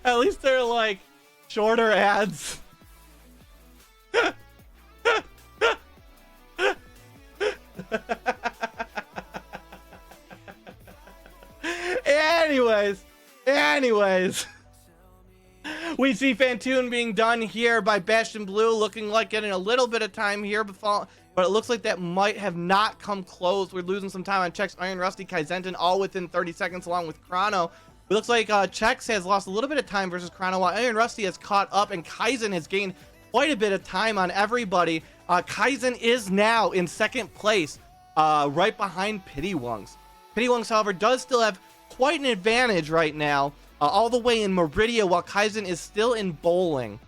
At least they're like shorter ads. Anyways. We see Fantoon being done here by Bastion Blue, looking like getting a little bit of time here, but it looks like that might have not come close. We're losing some time on Chex, Iron Rusty, Kaizenton, all within 30 seconds along with Chrono. It looks like Chex has lost a little bit of time versus Chrono, while Iron Rusty has caught up, and Kaizen has gained quite a bit of time on everybody. Kaizen is now in second place, right behind Pittywunks. Pittywunks, however, does still have quite an advantage right now. all the way in Meridia, while Kaizen is still in bowling.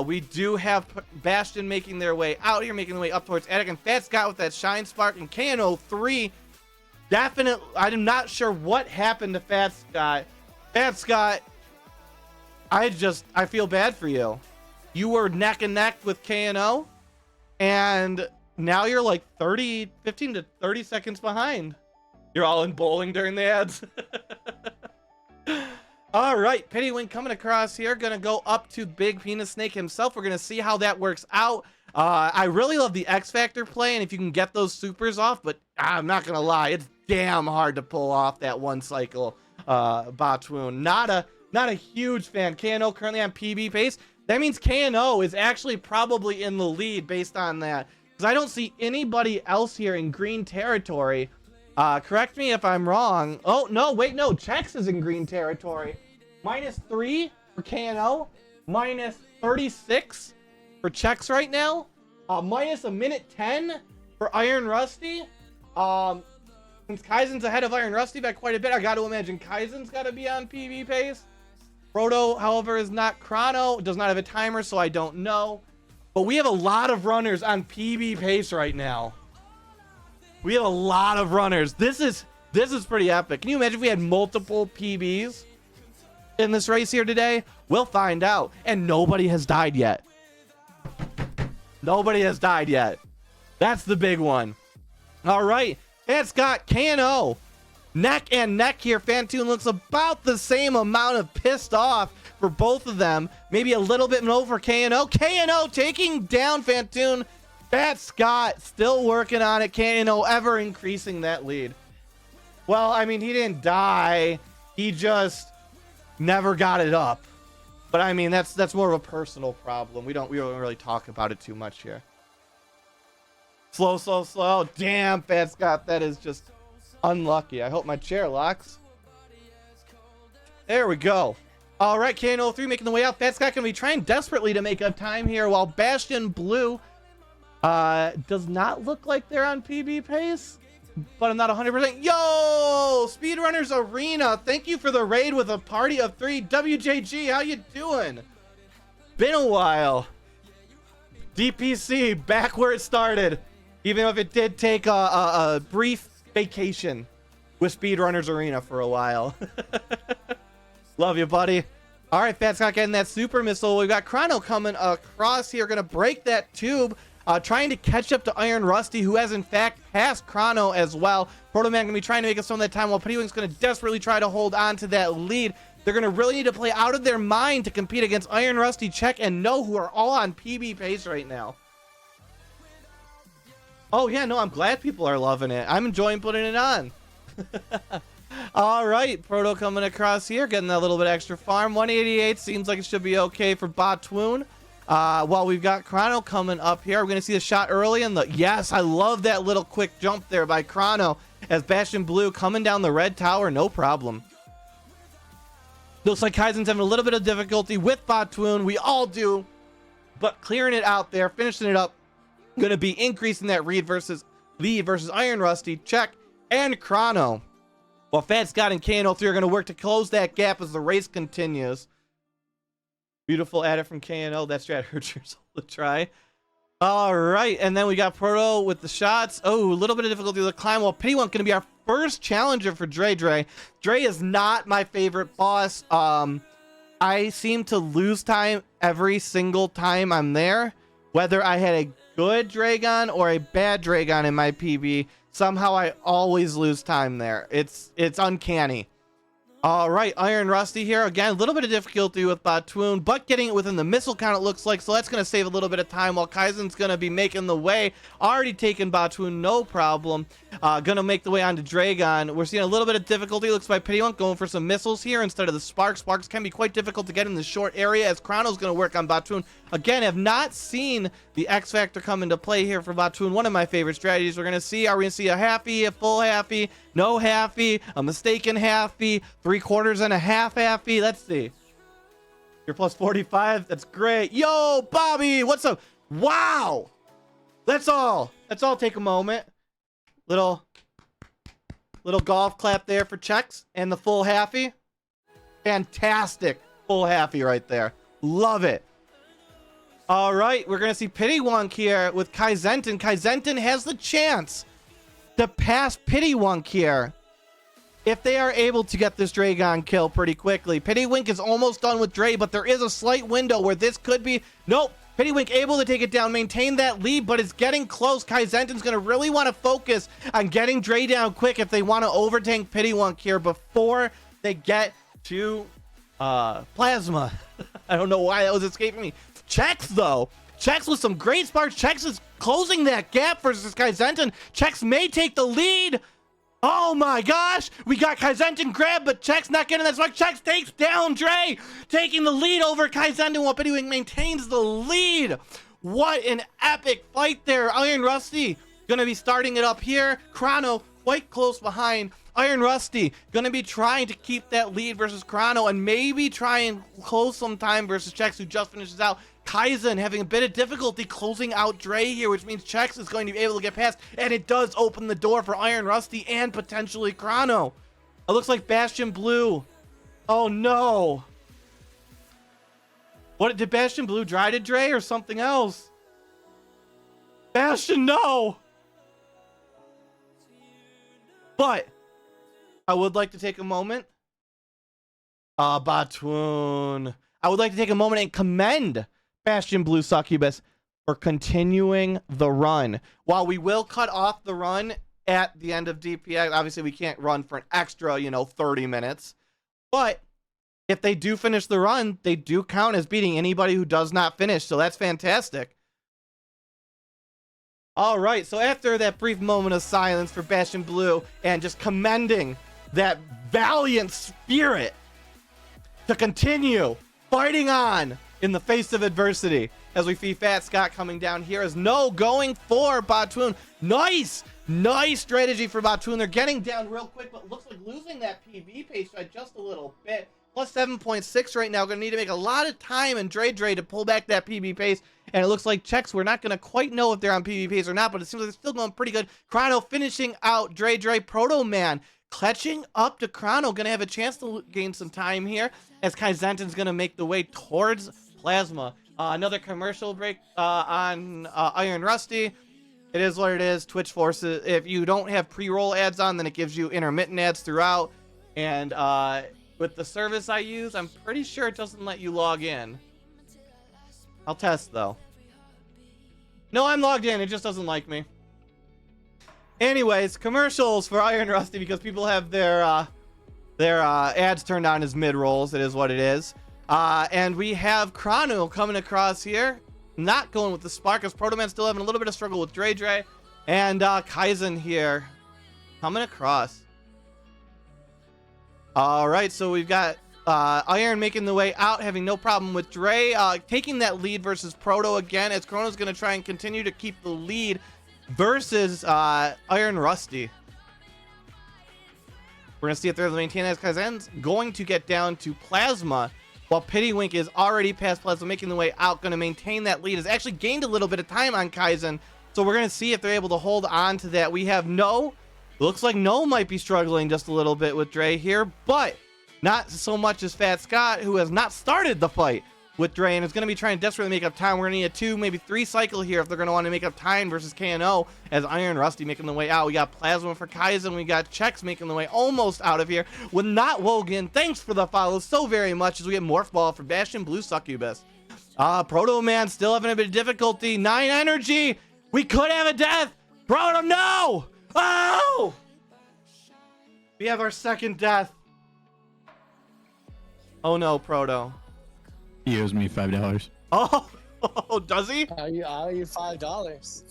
We do have Bastion making their way out here, making their way up towards Attic, and Fat Scott with that Shine Spark, and KNO3. Definitely, I'm not sure what happened to Fat Scott. Fat Scott, I feel bad for you. You were neck and neck with KNO, and now you're like 15 to 30 seconds behind. You're all in bowling during the ads. All right, Pittywink coming across here. Gonna go up to Big Penis Snake himself. We're gonna see how that works out. I really love the X Factor play, and if you can get those supers off, but I'm not gonna lie, it's damn hard to pull off that one cycle Botwoon. Not a huge fan. KNO currently on PB pace. That means KNO is actually probably in the lead based on that, because I don't see anybody else here in green territory. Correct me if I'm wrong. Oh, no, wait, no. Chex is in green territory. -3 for KNO. -36 for Chex right now. Minus a minute 10 for Iron Rusty. Since Kaizen's ahead of Iron Rusty by quite a bit, I got to imagine Kaizen's got to be on PB pace. Proto, however, is not. Chrono does not have a timer, so I don't know. But we have a lot of runners on PB pace right now. We have a lot of runners. This is pretty epic. Can you imagine if we had multiple PBs in this race here today? We'll find out. And nobody has died yet. Nobody has died yet. That's the big one. All right. It's got KNO neck and neck here. Fantoon looks about the same amount of pissed off for both of them. Maybe a little bit low for KNO. KNO taking down Fantoon. Fat Scott still working on it. KNO ever increasing that lead. Well, I mean, he didn't die. He just never got it up. But I mean, that's more of a personal problem. We don't really talk about it too much here. Slow. Damn, Fat Scott, that is just unlucky. I hope my chair locks. There we go. All right, KNO3 making the way out. Fat Scott gonna be trying desperately to make up time here, while Bastion Blue does not look like they're on PB pace, but I'm not 100%. Yo, Speedrunners Arena, thank you for the raid with a party of 3. WJG, how you doing? Been a while. DPC back where it started, even if it did take a brief vacation with Speedrunners Arena for a while. Love you, buddy. All right, Fat Scott getting that super missile. We've got Chrono coming across here, gonna break that tube. Trying to catch up to Iron Rusty, who has in fact passed Chrono as well. Proto Man gonna be trying to make up some of that time, while Pittywink's gonna desperately try to hold on to that lead. They're gonna really need to play out of their mind to compete against Iron Rusty, Check, and No, who are all on PB pace right now. Oh yeah, no, I'm glad people are loving it. I'm enjoying putting it on. All right, Proto coming across here, getting that little bit extra farm. 188 seems like it should be okay for Botwoon. While we've got Chrono coming up here, we're going to see a shot early in the... Yes, I love that little quick jump there by Chrono as Bastion Blue coming down the red tower, no problem. Looks like Kaizen's having a little bit of difficulty with Botwoon. We all do, but clearing it out there, finishing it up. Going to be increasing that lead versus Iron Rusty, Check, and Chrono. While Fat Scott and KNO3 are going to work to close that gap as the race continues. Beautiful edit from KNO. That strat hurts your soul to try. All right, and then we got Proto with the shots. Oh, a little bit of difficulty with the climb. Well, Pittywink going to be our first challenger for Dre. Dre is not my favorite boss. I seem to lose time every single time I'm there. Whether I had a good Dragon or a bad Dragon in my PB, somehow I always lose time there. It's uncanny. All right, Iron Rusty here. Again, a little bit of difficulty with Botwoon, but getting it within the missile count, it looks like. So that's going to save a little bit of time while Kaizen's going to be making the way. Already taken Botwoon, no problem. Going to make the way onto Dragon. We're seeing a little bit of difficulty. Looks like Pittywink going for some missiles here instead of the Sparks. Sparks can be quite difficult to get in the short area as Chrono's going to work on Botwoon. Again, have not seen the X Factor come into play here for Botwoon. One of my favorite strategies. We're going to see, are we going to see a halfie, a full halfie, no halfie, a mistaken halfie, 3/4 and a half halfie? Let's see. You're plus 45. That's great. Yo, Bobby, what's up? Wow. Let's all take a moment. Little golf clap there for Chex and the full halfie. Fantastic full halfy right there. Love it. All right, we're going to see Pittywunk here with Kaizentin. Kaizentin has the chance to pass Pittywunk here if they are able to get this Dragon kill pretty quickly. Pittywink is almost done with Dre, but there is a slight window where this could be... Nope. Pittywink able to take it down, maintain that lead, but it's getting close. Kaizentin's going to really want to focus on getting Dre down quick if they want to overtank Pittywunk here before they get to Plasma. I don't know why that was escaping me. Chex, though. Chex with some great sparks. Chex is closing that gap versus Kaizentin. Chex may take the lead. Oh my gosh, we got Kaizentin grab, but Chex not getting that spark. Chex takes down Dre, taking the lead over Kaizentin while Pittywink maintains the lead. What an epic fight there. Iron Rusty gonna be starting it up here. Chrono quite close behind. Iron Rusty gonna be trying to keep that lead versus Chrono and maybe try and close some time versus Chex, who just finishes out. Kaizen having a bit of difficulty closing out Dre here, which means Chex is going to be able to get past, and it does open the door for Iron Rusty and potentially Chrono. It looks like Bastion Blue. Oh no. What did Bastion Blue dry to Dre or something else? Bastion, no. But I would like to take a moment. Batoon. I would like to take a moment and commend Bastion Blue Succubus for continuing the run. While we will cut off the run at the end of DPX, obviously we can't run for an extra, 30 minutes. But if they do finish the run, they do count as beating anybody who does not finish. So that's fantastic. All right, so after that brief moment of silence for Bastion Blue and just commending that valiant spirit to continue fighting on in the face of adversity, as we see Fat Scott coming down here as No going for Batoon. Nice strategy for Batoon. They're getting down real quick, but looks like losing that PB pace by just a little bit. Plus 7.6 right now. Going to need to make a lot of time and Dre to pull back that PB pace. And it looks like Chex, we're not going to quite know if they're on PB pace or not, but it seems like they're still going pretty good. Chrono finishing out Dre. Proto Man clutching up to Chrono. Going to have a chance to gain some time here as Kaizentin's going to make the way towards Plasma. Another commercial break on Iron Rusty. It is what it is. Twitch forces, if you don't have pre-roll ads on, then it gives you intermittent ads throughout. And with the service I use, I'm pretty sure it doesn't let you log in. I'll test though. No, I'm logged in. It just doesn't like me. Anyways, commercials for Iron Rusty because people have their ads turned on as mid-rolls. It is what it is. And we have Chrono coming across here. Not going with the spark, because Proto Man still having a little bit of struggle with Dre. And Kaizen here coming across. All right, so we've got Iron making the way out, having no problem with Dre. Taking that lead versus Proto again, as Chrono's going to try and continue to keep the lead versus Iron Rusty. We're going to see if they're able to maintain as Kaizen's going to get down to Plasma, while Pittywink is already past Plasma, making the way out, going to maintain that lead. Has actually gained a little bit of time on Kaizen, so we're going to see if they're able to hold on to that. We have No. Looks like No might be struggling just a little bit with Dre here, but not so much as Fat Scott, who has not started the fight with Dre and is going to be trying to desperately make up time. We're going to need a 2, maybe 3 cycle here if they're going to want to make up time versus KNO, as Iron Rusty making the way out. We got Plasma for Kaizen. We got Chex making the way almost out of here with Not Wogan. Thanks for the follow so very much as we get Morph Ball for Bastion Blue Succubus. Proto Man still having a bit of difficulty. 9 energy. We could have a death. Proto, no! Oh! We have our second death. Oh no, Proto. He owes me $5. Oh, does he? I owe you $5.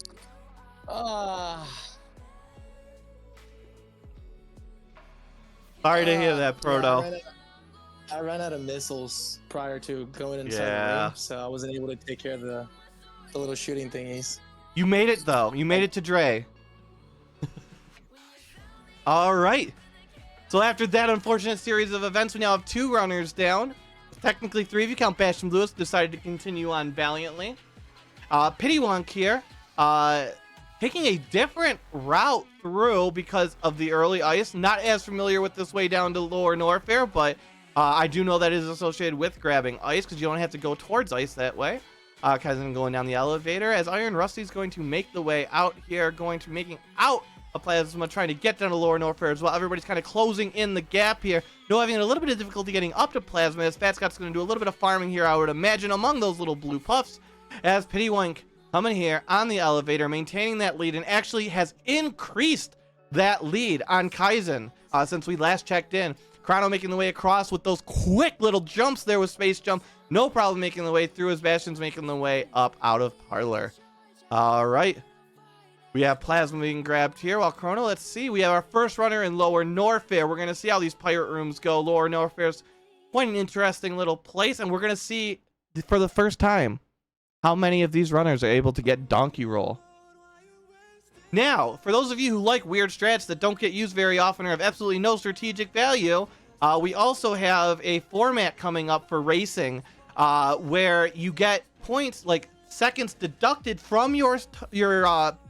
Sorry to hear that, Proto. Yeah, I ran out of missiles prior to going inside the ring, so I wasn't able to take care of the little shooting thingies. You made it, though. You made it to Dre. All right. So after that unfortunate series of events, we now have 2 runners down. Technically 3 if you count Bastion Lewis, decided to continue on valiantly. Pittywunk here, taking a different route through because of the early ice. Not as familiar with this way down to Lower Norfair, but I do know that it is associated with grabbing ice because you don't have to go towards ice that way. Kaizen going down the elevator as Iron Rusty's going to make the way out here, making out a Plasma, trying to get down to Lower Norfair as well. Everybody's kind of closing in the gap here. No, having a little bit of difficulty getting up to Plasma as Fat Scott's going to do a little bit of farming here, I would imagine, among those little blue puffs. As Pittywink coming here on the elevator, maintaining that lead, and actually has increased that lead on Kaizen since we last checked in. Chrono making the way across with those quick little jumps there with Space Jump. No problem making the way through as Bastion's making the way up out of Parlor. All right. We have Plasma being grabbed here while Chrono, let's see. We have our first runner in Lower Norfair. We're going to see how these pirate rooms go. Lower Norfair's quite an interesting little place, and we're going to see for the first time how many of these runners are able to get Donkey Roll. Now, for those of you who like weird strats that don't get used very often or have absolutely no strategic value, we also have a format coming up for racing where you get points, like seconds deducted from your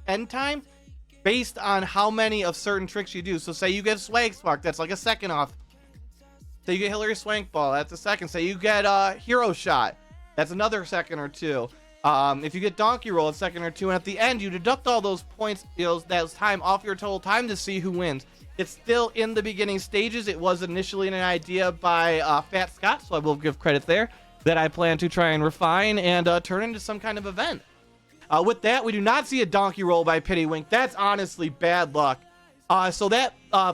end time based on how many of certain tricks you do. So say you get Swag Spark, that's like a second off. Say you get Hillary Swank Ball, that's a second. Say you get Hero Shot, that's another second or two. If you get Donkey Roll, a second or two, and at the end you deduct all those points, that time off your total time to see who wins. It's still in the beginning stages. It was initially an idea by Fat Scott, so I will give credit there, that I plan to try and refine and turn into some kind of event. With that, we do not see a Donkey Roll by Pittywink. That's honestly bad luck. So that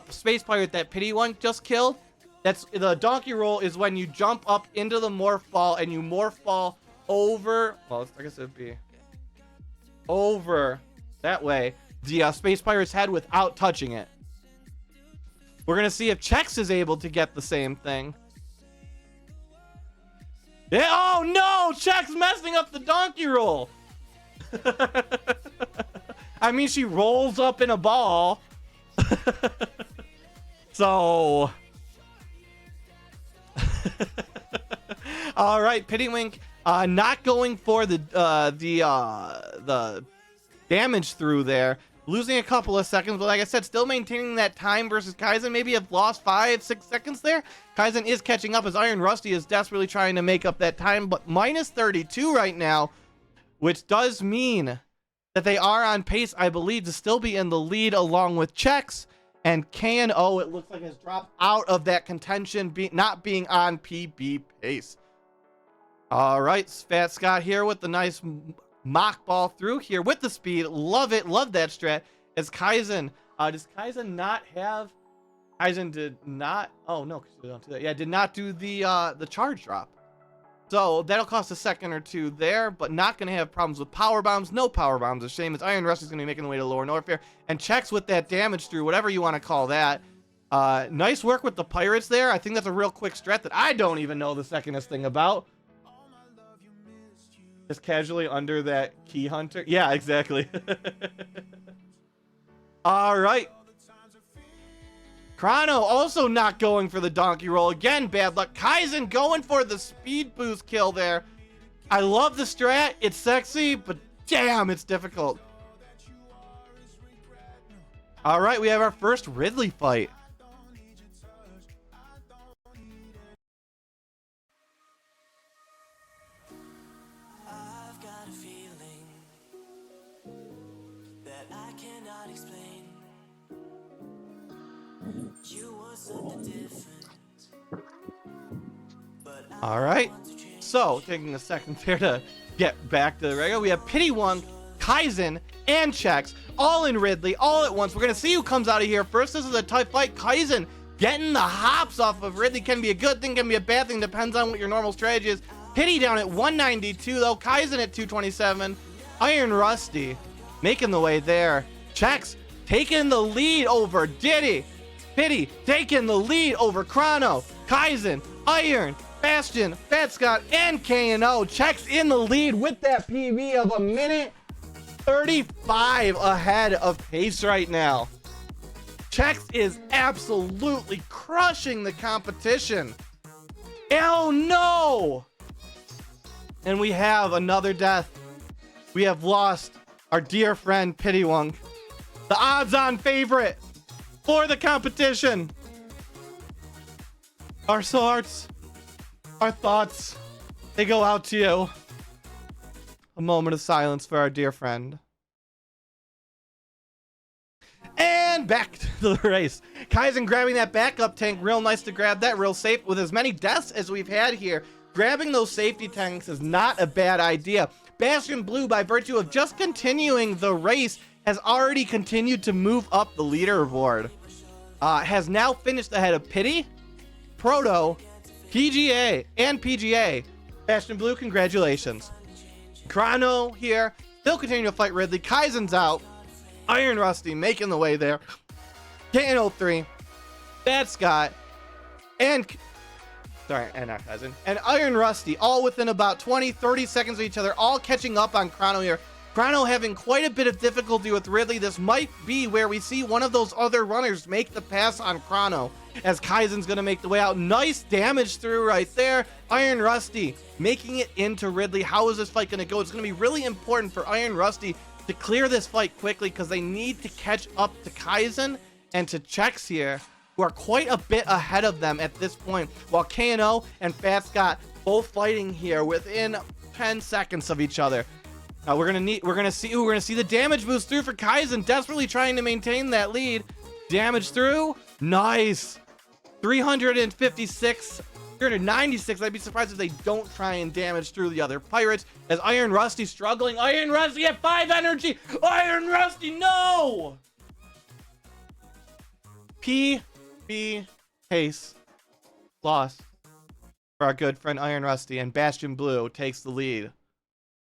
Space Pirate that Pittywink just killed, that's the Donkey Roll is when you jump up into the Morph Ball and you Morph Ball over, well, I guess it would be over that way, the Space Pirate's head without touching it. We're going to see if Chex is able to get the same thing. Yeah, oh no! Chex messing up the Donkey Roll! I mean, she rolls up in a ball. So... All right, Pittywink not going for the damage through there, losing a couple of seconds, but like I said, still maintaining that time versus Kaizen. Maybe have lost 5-6 seconds there. Kaizen is catching up as Iron Rusty is desperately trying to make up that time, but minus 32 right now, which does mean that they are on pace, I believe, to still be in the lead along with Chex. And K&O, it looks like, has dropped out of that contention, not being on PB pace. All right, Fat Scott here with the nice mock ball through here with the speed. Love it. Love that strat. As Kaizen, does Kaizen not have... Kaizen did not... Oh, no, because we don't do that. Yeah, did not do the charge drop. So that'll cost a second or two there, but not going to have problems with power bombs. No power bombs. A shame as Iron Rusty's going to be making the way to Lower Norfair. And Chex with that damage through, whatever you want to call that. Nice work with the Pirates there. I think that's a real quick strat that I don't even know the secondest thing about. Just casually under that Key Hunter. Yeah, exactly. All right. Chrono also not going for the Donkey Roll. Again, bad luck. Kaizen going for the speed boost kill there. I love the strat. It's sexy, but damn, it's difficult. All right, we have our first Ridley fight. I've got a feeling that I cannot explain. You want something different, but All right. So, taking a second there to get back to the regular, we have Pittywink, Kaizen, and Chex all in Ridley, all at once. We're going to see who comes out of here first. This is a tight fight. Kaizen getting the hops off of Ridley can be a good thing, can be a bad thing, depends on what your normal strategy is. Pitty down at 192, though. Kaizen at 227. Iron Rusty making the way there. Chex taking the lead over Diddy. Pitty taking the lead over Chrono. Kaizen, Iron, Bastion, Fat Scott, and K&O. Chex in the lead with that PB of a minute 35 ahead of pace right now. Chex is absolutely crushing the competition. Oh no! And we have another death. We have lost our dear friend Pittywink, the odds-on favorite for the competition. Our hearts, our thoughts, they go out to you. A moment of silence for our dear friend. And back to the race. Kaizen grabbing that backup tank. Real nice to grab that, real safe. With as many deaths as we've had here, grabbing those safety tanks is not a bad idea. Bastion Blue, by virtue of just continuing the race, has already continued to move up the leaderboard. Has now finished ahead of Pity, Proto, PGA, and PGA. Bastion Blue, congratulations. Chrono here, still continuing to fight Ridley. Kaizen's out. Iron Rusty making the way there. KN03, Bad Scott, and not Kaizen, and Iron Rusty, all within about 20-30 seconds of each other, all catching up on Chrono here. Chrono having quite a bit of difficulty with Ridley. This might be where we see one of those other runners make the pass on Chrono, as Kaizen's going to make the way out. Nice damage through right there. Iron Rusty making it into Ridley. How is this fight going to go? It's going to be really important for Iron Rusty to clear this fight quickly, because they need to catch up to Kaizen and to Chex here, who are quite a bit ahead of them at this point, while KNO and Fat Scott both fighting here within 10 seconds of each other. We're gonna see the damage boost through for Kaizen, desperately trying to maintain that lead. Damage through, nice. 356, 396. I'd be surprised if they don't try and damage through the other pirates, as Iron Rusty struggling. Iron Rusty at 5 energy. Iron Rusty, no. PB Case loss for our good friend Iron Rusty, and Bastion Blue takes the lead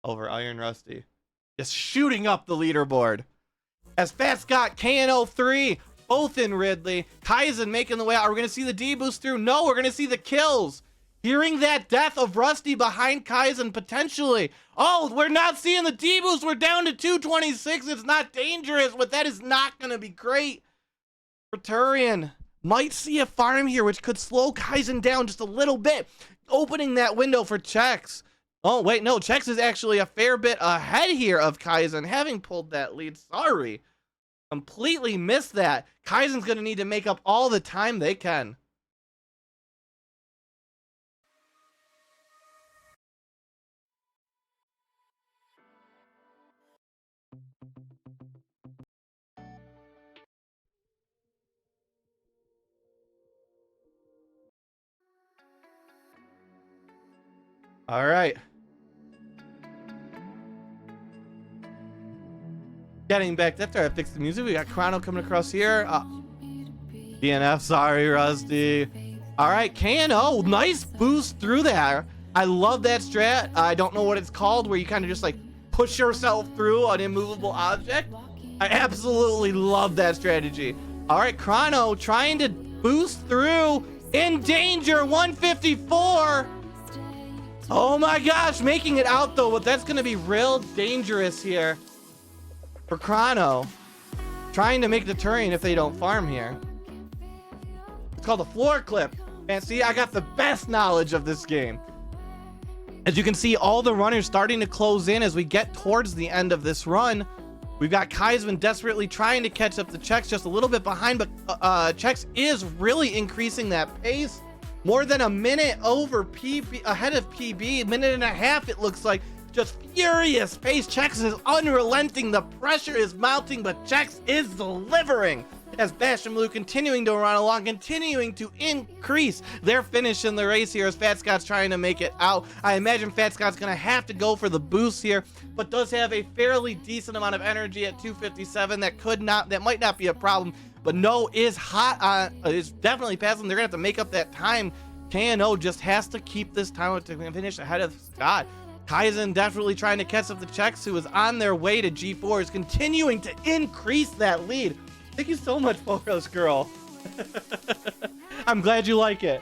over Iron Rusty, just shooting up the leaderboard. As Fat Scott, KN03, both in Ridley. Kaizen making the way out. Are we going to see the D boost through? No, we're going to see the kills. Hearing that death of Rusty behind Kaizen, potentially. Oh, we're not seeing the D boost. We're down to 226. It's not dangerous, but that is not going to be great. Turian might see a farm here, which could slow Kaizen down just a little bit, opening that window for Chex. Oh, wait, no, Chex is actually a fair bit ahead here of Kaizen, having pulled that lead. Sorry. Completely missed that. Kaizen's going to need to make up all the time they can. All right. Getting back, that's where I fixed the music. We got Chrono coming across here. DNF, sorry, Rusty. All right, KNO, nice boost through there. I love that strat. I don't know what it's called, where you kind of just like push yourself through an immovable object. I absolutely love that strategy. All right, Chrono trying to boost through. In danger, 154. Oh my gosh, making it out though, but that's gonna be real dangerous here for Chrono. Trying to make the Tourney if they don't farm here. It's called a floor clip. And see, I got the best knowledge of this game. As you can see, all the runners starting to close in as we get towards the end of this run. We've got Kaizen desperately trying to catch up to Chex, just a little bit behind, but Chex is really increasing that pace. More than a minute over PB, ahead of PB, minute and a half it looks like. Just furious pace. Chex is unrelenting. The pressure is mounting, but Chex is delivering. As Bastion Blue continuing to run along, continuing to increase their finish in the race here as Fat Scott's trying to make it out. I imagine Fat Scott's gonna have to go for the boost here, but does have a fairly decent amount of energy at 257. That might not be a problem. But No is hot on, is definitely passing. They're gonna have to make up that time. KNO just has to keep this time to finish ahead of Scott. Kaizen definitely trying to catch up the Chex, who is on their way to G4, is continuing to increase that lead. Thank you so much, Poros Girl. I'm glad you like it.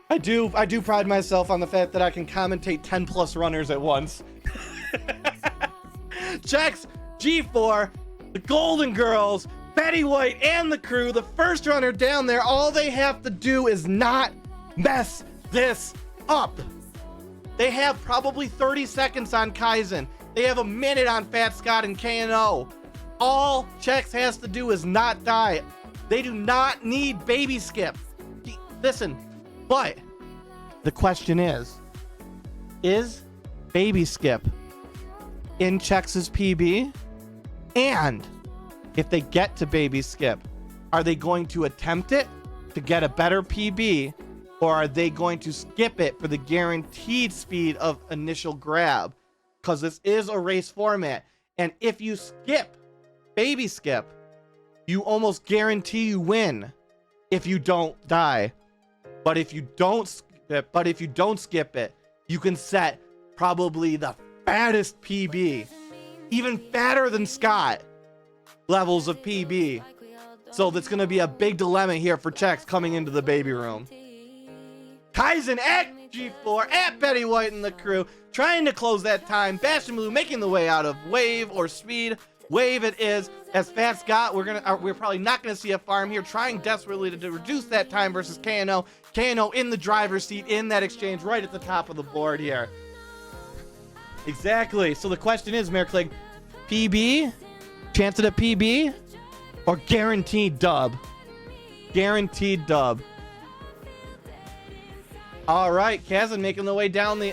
I do pride myself on the fact that I can commentate 10 plus runners at once. Chex, G4, the Golden Girls, Betty White, and the crew, the first runner down there. All they have to do is not mess this up. They have probably 30 seconds on Kaizen. They have a minute on Fat Scott and KNO. All Chex has to do is not die. They do not need baby skip. listen, but the question is Baby Skip in Chex' PB? And if they get to Baby Skip, are they going to attempt it to get a better PB, or are they going to skip it for the guaranteed speed of initial grab? Because this is a race format, and if you skip Baby Skip, you almost guarantee you win if you don't die. But if you don't skip it, you can set probably the fattest PB, even fatter than Scott levels of PB. So that's going to be a big dilemma here for Chex coming into the baby room. Kaizen at G4 at Betty White and the crew trying to close that time. Bastion Blue making the way out of wave or speed. Wave it is. As Fat Scott, we're probably not going to see a farm here, trying desperately to reduce that time versus KNO. KNO in the driver's seat in that exchange right at the top of the board here. Exactly. So the question is, Merclig, PB? Chance at a PB? Or guaranteed dub? Guaranteed dub. All right, Kaizen making the way down the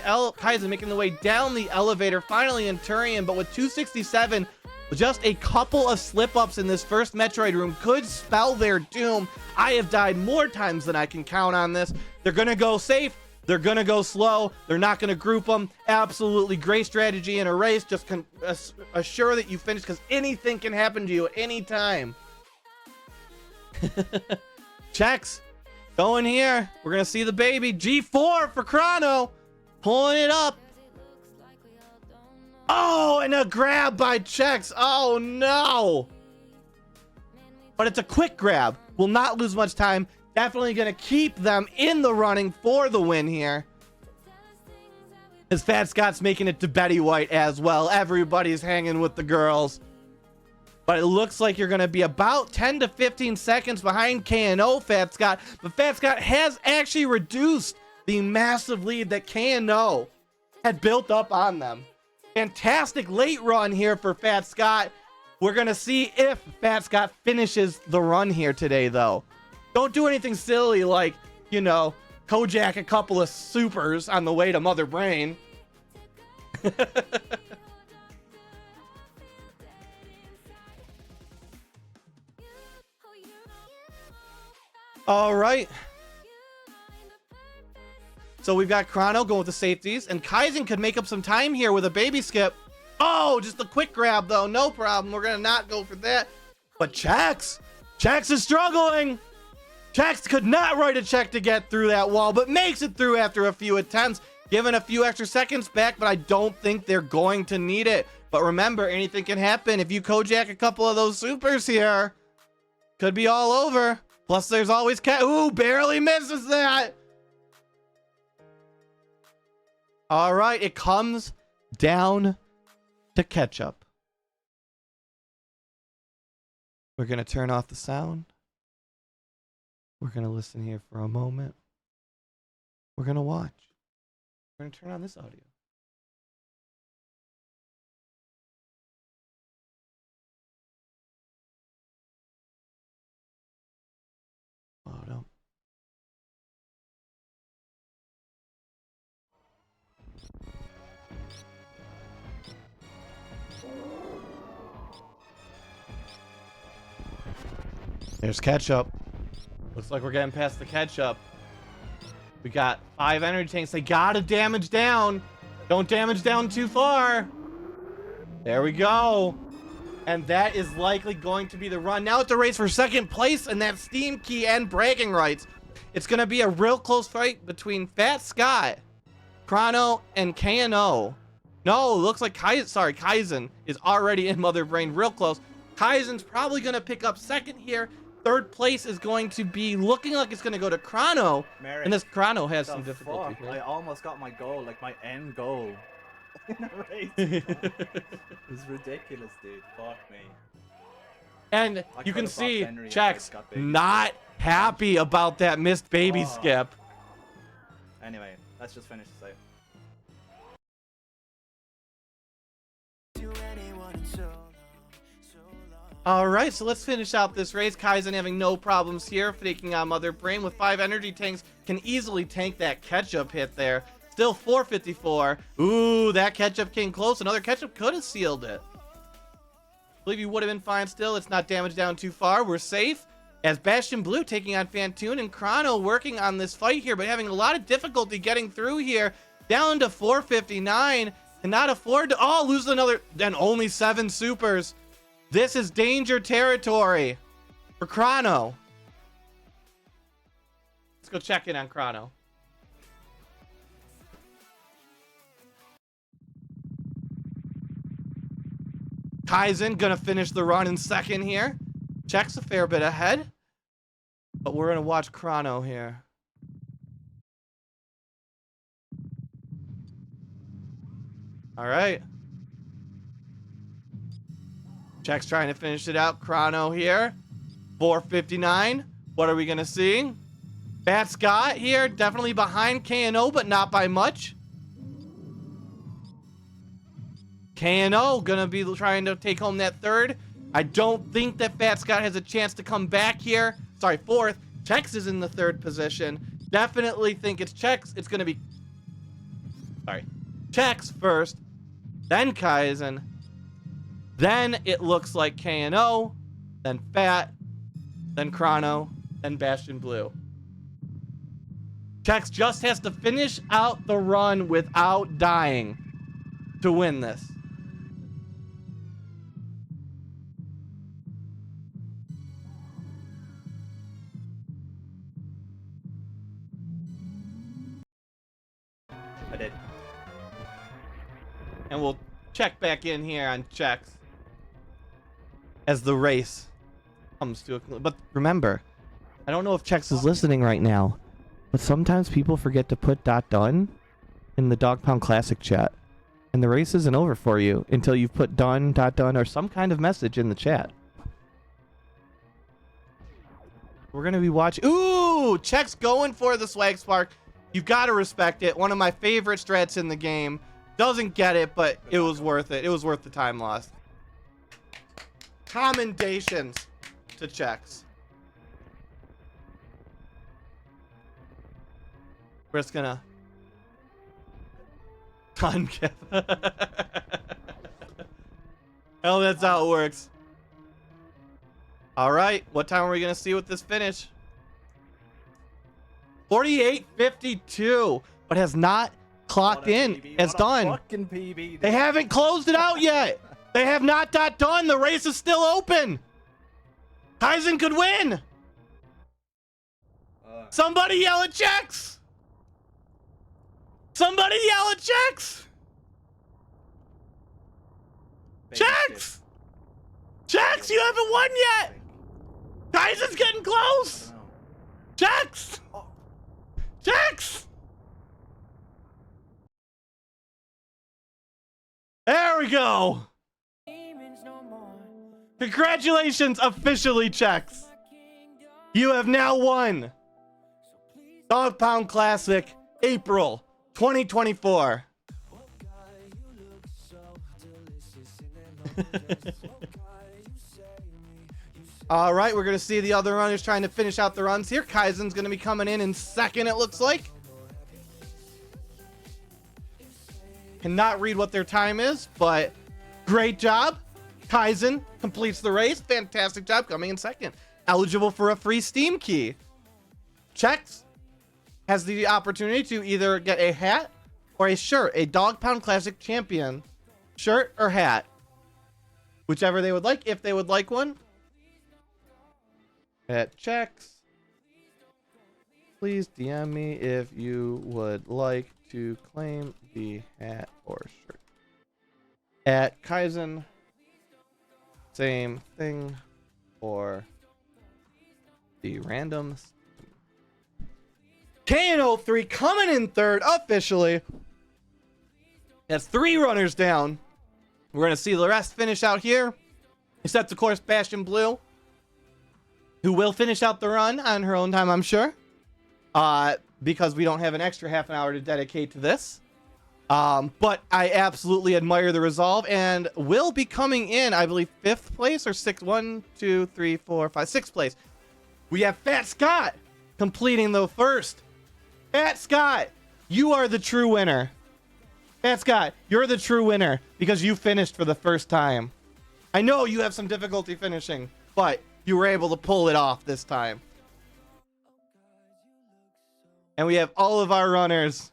elevator, finally in Turian, but with 267, just a couple of slip-ups in this first Metroid room could spell their doom. I have died more times than I can count on this. They're gonna go safe. They're gonna go slow. They're not gonna group them. Absolutely great strategy in a race. Just assure that you finish, because anything can happen to you at any time. Chex going here. We're gonna see the baby. G4 for Chrono, pulling it up. Oh, and a grab by Chex. Oh no, but it's a quick grab. Will not lose much time. Definitely gonna keep them in the running for the win here, as Fat Scott's making it to Betty White as well. Everybody's hanging with the girls. But it looks like you're going to be about 10 to 15 seconds behind KNO, Fat Scott. But Fat Scott has actually reduced the massive lead that KNO had built up on them. Fantastic late run here for Fat Scott. We're going to see if Fat Scott finishes the run here today, though. Don't do anything silly like, Kojak a couple of supers on the way to Mother Brain. All right. So we've got Chrono going with the safeties, and Kaizen could make up some time here with a baby skip. Oh, just a quick grab, though. No problem. We're going to not go for that. But Chex is struggling. Chex could not write a check to get through that wall, but makes it through after a few attempts, given a few extra seconds back, but I don't think they're going to need it. But remember, anything can happen. If you Kojak a couple of those supers here, could be all over. Plus, there's always Ooh, barely misses that. All right, it comes down to ketchup. We're going to turn off the sound. We're going to listen here for a moment. We're going to watch. We're going to turn on this audio. Oh, no. There's ketchup. Looks like we're getting past the ketchup. We got 5 energy tanks. They gotta damage down. Don't damage down too far. There we go. And that is likely going to be the run. Now it's a race for second place and that Steam key and bragging rights. It's going to be a real close fight between Fat Scott, Chrono, and KNO. No, looks like Kaizen is already in Mother Brain real close. Kaizen's probably going to pick up second here. Third place is going to be looking like it's going to go to Chrono. Merrick, and this Chrono has some fuck? difficulty here. I almost got my goal, like my end goal. In a race. It was ridiculous, dude. Fuck me. And you can see Chex not happy about that missed baby skip. Anyway, let's just finish this out. To anyone in so long, so long. All right, so let's finish out this race. Kaizen having no problems here, taking on Mother Brain with 5 energy tanks, can easily tank that ketchup hit there. Still 454. Ooh, that ketchup came close. Another ketchup could have sealed it. Believe you would have been fine still. It's not damaged down too far. We're safe. As Bastion Blue taking on Fantoon and Chrono working on this fight here, but having a lot of difficulty getting through here. Down to 459. Cannot afford to... Oh, lose another... Then only 7 supers. This is danger territory for Chrono. Let's go check in on Chrono. Kaizen gonna finish the run in second here. Check's a fair bit ahead. But we're gonna watch Chrono here. All right. Check's trying to finish it out. Chrono here. 459. What are we going to see? Bat Scott here. Definitely behind KNO, but not by much. KNO going to be trying to take home that third. I don't think that Fat Scott has a chance to come back here. Sorry, fourth. Chex is in the third position. Definitely think it's Chex. It's going to be... Sorry. Chex first. Then Kaizen. Then it looks like KNO, then Fat, then Chrono, then Bastion Blue. Chex just has to finish out the run without dying to win this. I did. And we'll check back in here on Chex as the race comes to a conclusion. But remember, I don't know if Chex is listening right now, but sometimes people forget to put .done in the Dog Pound Classic chat. And the race isn't over for you until you've put done, .done, or some kind of message in the chat. We're going to be watching... Ooh! Chex going for the Swag Spark. You've got to respect it. One of my favorite strats in the game. Doesn't get it, but it was worth it. It was worth the time lost. Commendations to Chex. We're just gonna... Done, Kev. Hell, that's how it works. Alright, what time are we gonna see with this finish? 48:52, but has not clocked in. It's done. Fucking PB. They haven't closed it out yet. They have not done. The race is still open. Kaizen could win. Somebody yell at Chex. Somebody yell at Chex. Chex. Chex, you haven't won yet. Kaizen's getting close. Chex. Chex. There we go. Congratulations, officially, Chex. You have now won Dog Pound Classic April 2024. All right, we're going to see the other runners trying to finish out the runs here. Kaizen's going to be coming in second, it looks like. Cannot read what their time is, but great job. Kaizen completes the race. Fantastic job coming in second. Eligible for a free Steam key. Chex has the opportunity to either get a hat or a shirt, a Dog Pound Classic Champion shirt or hat. Whichever they would like, if they would like one. At Chex. Please DM me if you would like to claim the hat or shirt. At Kaizen, same thing for the randoms. KN03 coming in third officially. That's 3 runners down. We're going to see the rest finish out here. Except, of course, Bastion Blue, who will finish out the run on her own time, I'm sure. Because we don't have an extra half an hour to dedicate to this. But I absolutely admire the resolve and will be coming in, I believe, 5th place or 6th. 1, 2, 3, 4, 5, 6th place. We have Fat Scott completing the first. Fat Scott, you are the true winner. Fat Scott, you're the true winner because you finished for the first time. I know you have some difficulty finishing, but you were able to pull it off this time. And we have all of our runners.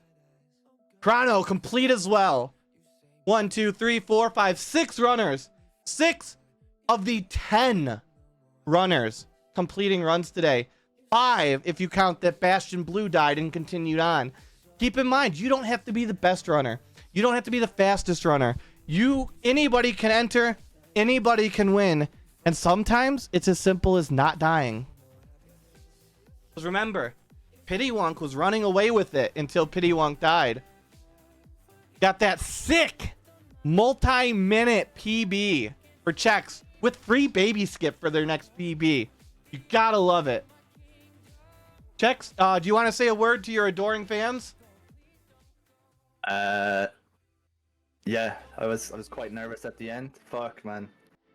Chrono complete as well. 1, 2, 3, 4, 5, 6 runners. 6 of the 10 runners completing runs today. 5 if you count that Bastion Blue died and continued on. Keep in mind, you don't have to be the best runner. You don't have to be the fastest runner. Anybody can enter, anybody can win, and sometimes it's as simple as not dying. Because remember, Pittywonk was running away with it until Pittywonk died. Got that sick multi-minute PB for checks with free baby skip for their next PB. You gotta love it. Checks, do you want to say a word to your adoring fans? Yeah, I was quite nervous at the end. Fuck, man.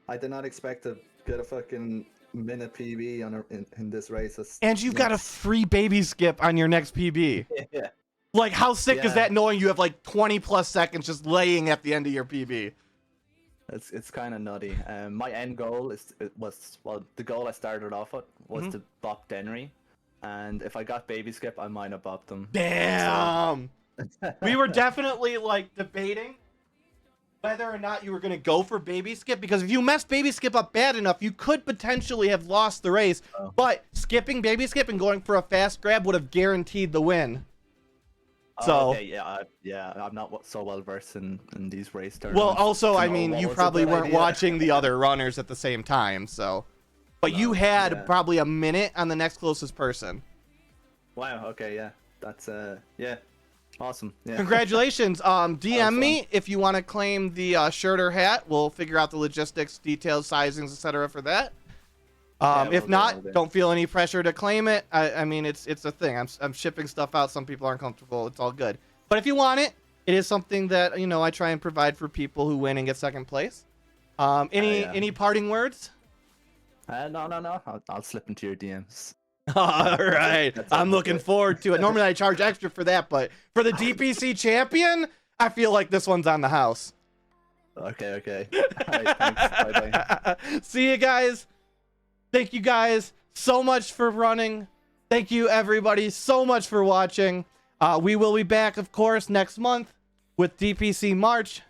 I did not expect to get a fucking minute PB in this race. And you've got a free baby skip on your next PB. Yeah. Like, how sick is that knowing you have like 20 plus seconds just laying at the end of your PB? It's kind of nutty. My end goal the goal I started off with was to bop Denry, and if I got baby skip, I might have bopped him. Damn. So. We were definitely like debating whether or not you were gonna go for baby skip, because if you messed baby skip up bad enough, you could potentially have lost the race. Oh. But skipping baby skip and going for a fast grab would have guaranteed the win. So okay, I'm not so well versed in these race terms. Well, also, I mean, you probably weren't watching the other runners at the same time, so. But you had probably a minute on the next closest person. Wow. Okay. Yeah. That's awesome. Yeah. Congratulations. DM me if you want to claim the shirt or hat. We'll figure out the logistics, details, sizings, etc. for that. If not, don't feel any pressure to claim it. I mean, it's a thing. I'm shipping stuff out. Some people aren't comfortable. It's all good. But if you want it, it is something that, I try and provide for people who win and get second place. Any parting words? No. I'll slip into your DMs. All right. I'm looking forward to it. Normally I charge extra for that, but for the DPC champion, I feel like this one's on the house. Okay. All right, thanks. Bye-bye. See you guys. Thank you guys so much for running. Thank you everybody so much for watching. We will be back, of course, next month with DPC March.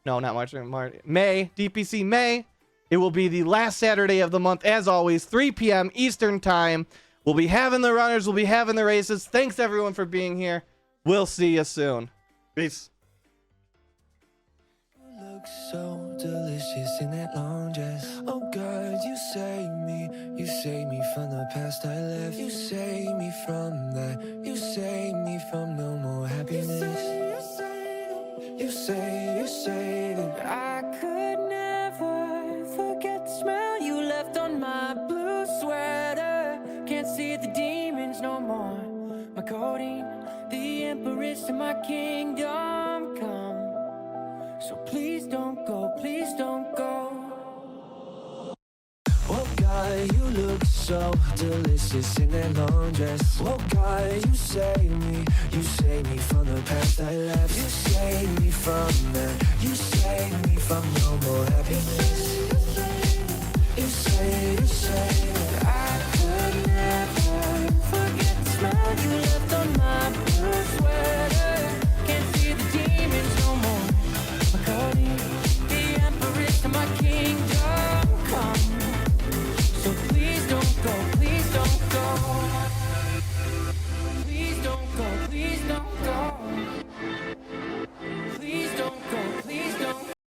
No, not March. May. DPC May. It will be the last Saturday of the month, as always, 3 p.m. Eastern Time. We'll be having the runners. We'll be having the races. Thanks, everyone, for being here. We'll see you soon. Peace. Look so delicious in that long dress. Oh God, you save me from the past I left. You save me from that. You save me from no more happiness. You say that I could never forget the smell you left on my blue sweater. Can't see the demons no more. My codeine, the empress in my kingdom come. So please don't go, please don't go. Oh God, you look so delicious in that long dress. Oh God, you save me from the past I left. You save me from that, you save me from no more happiness.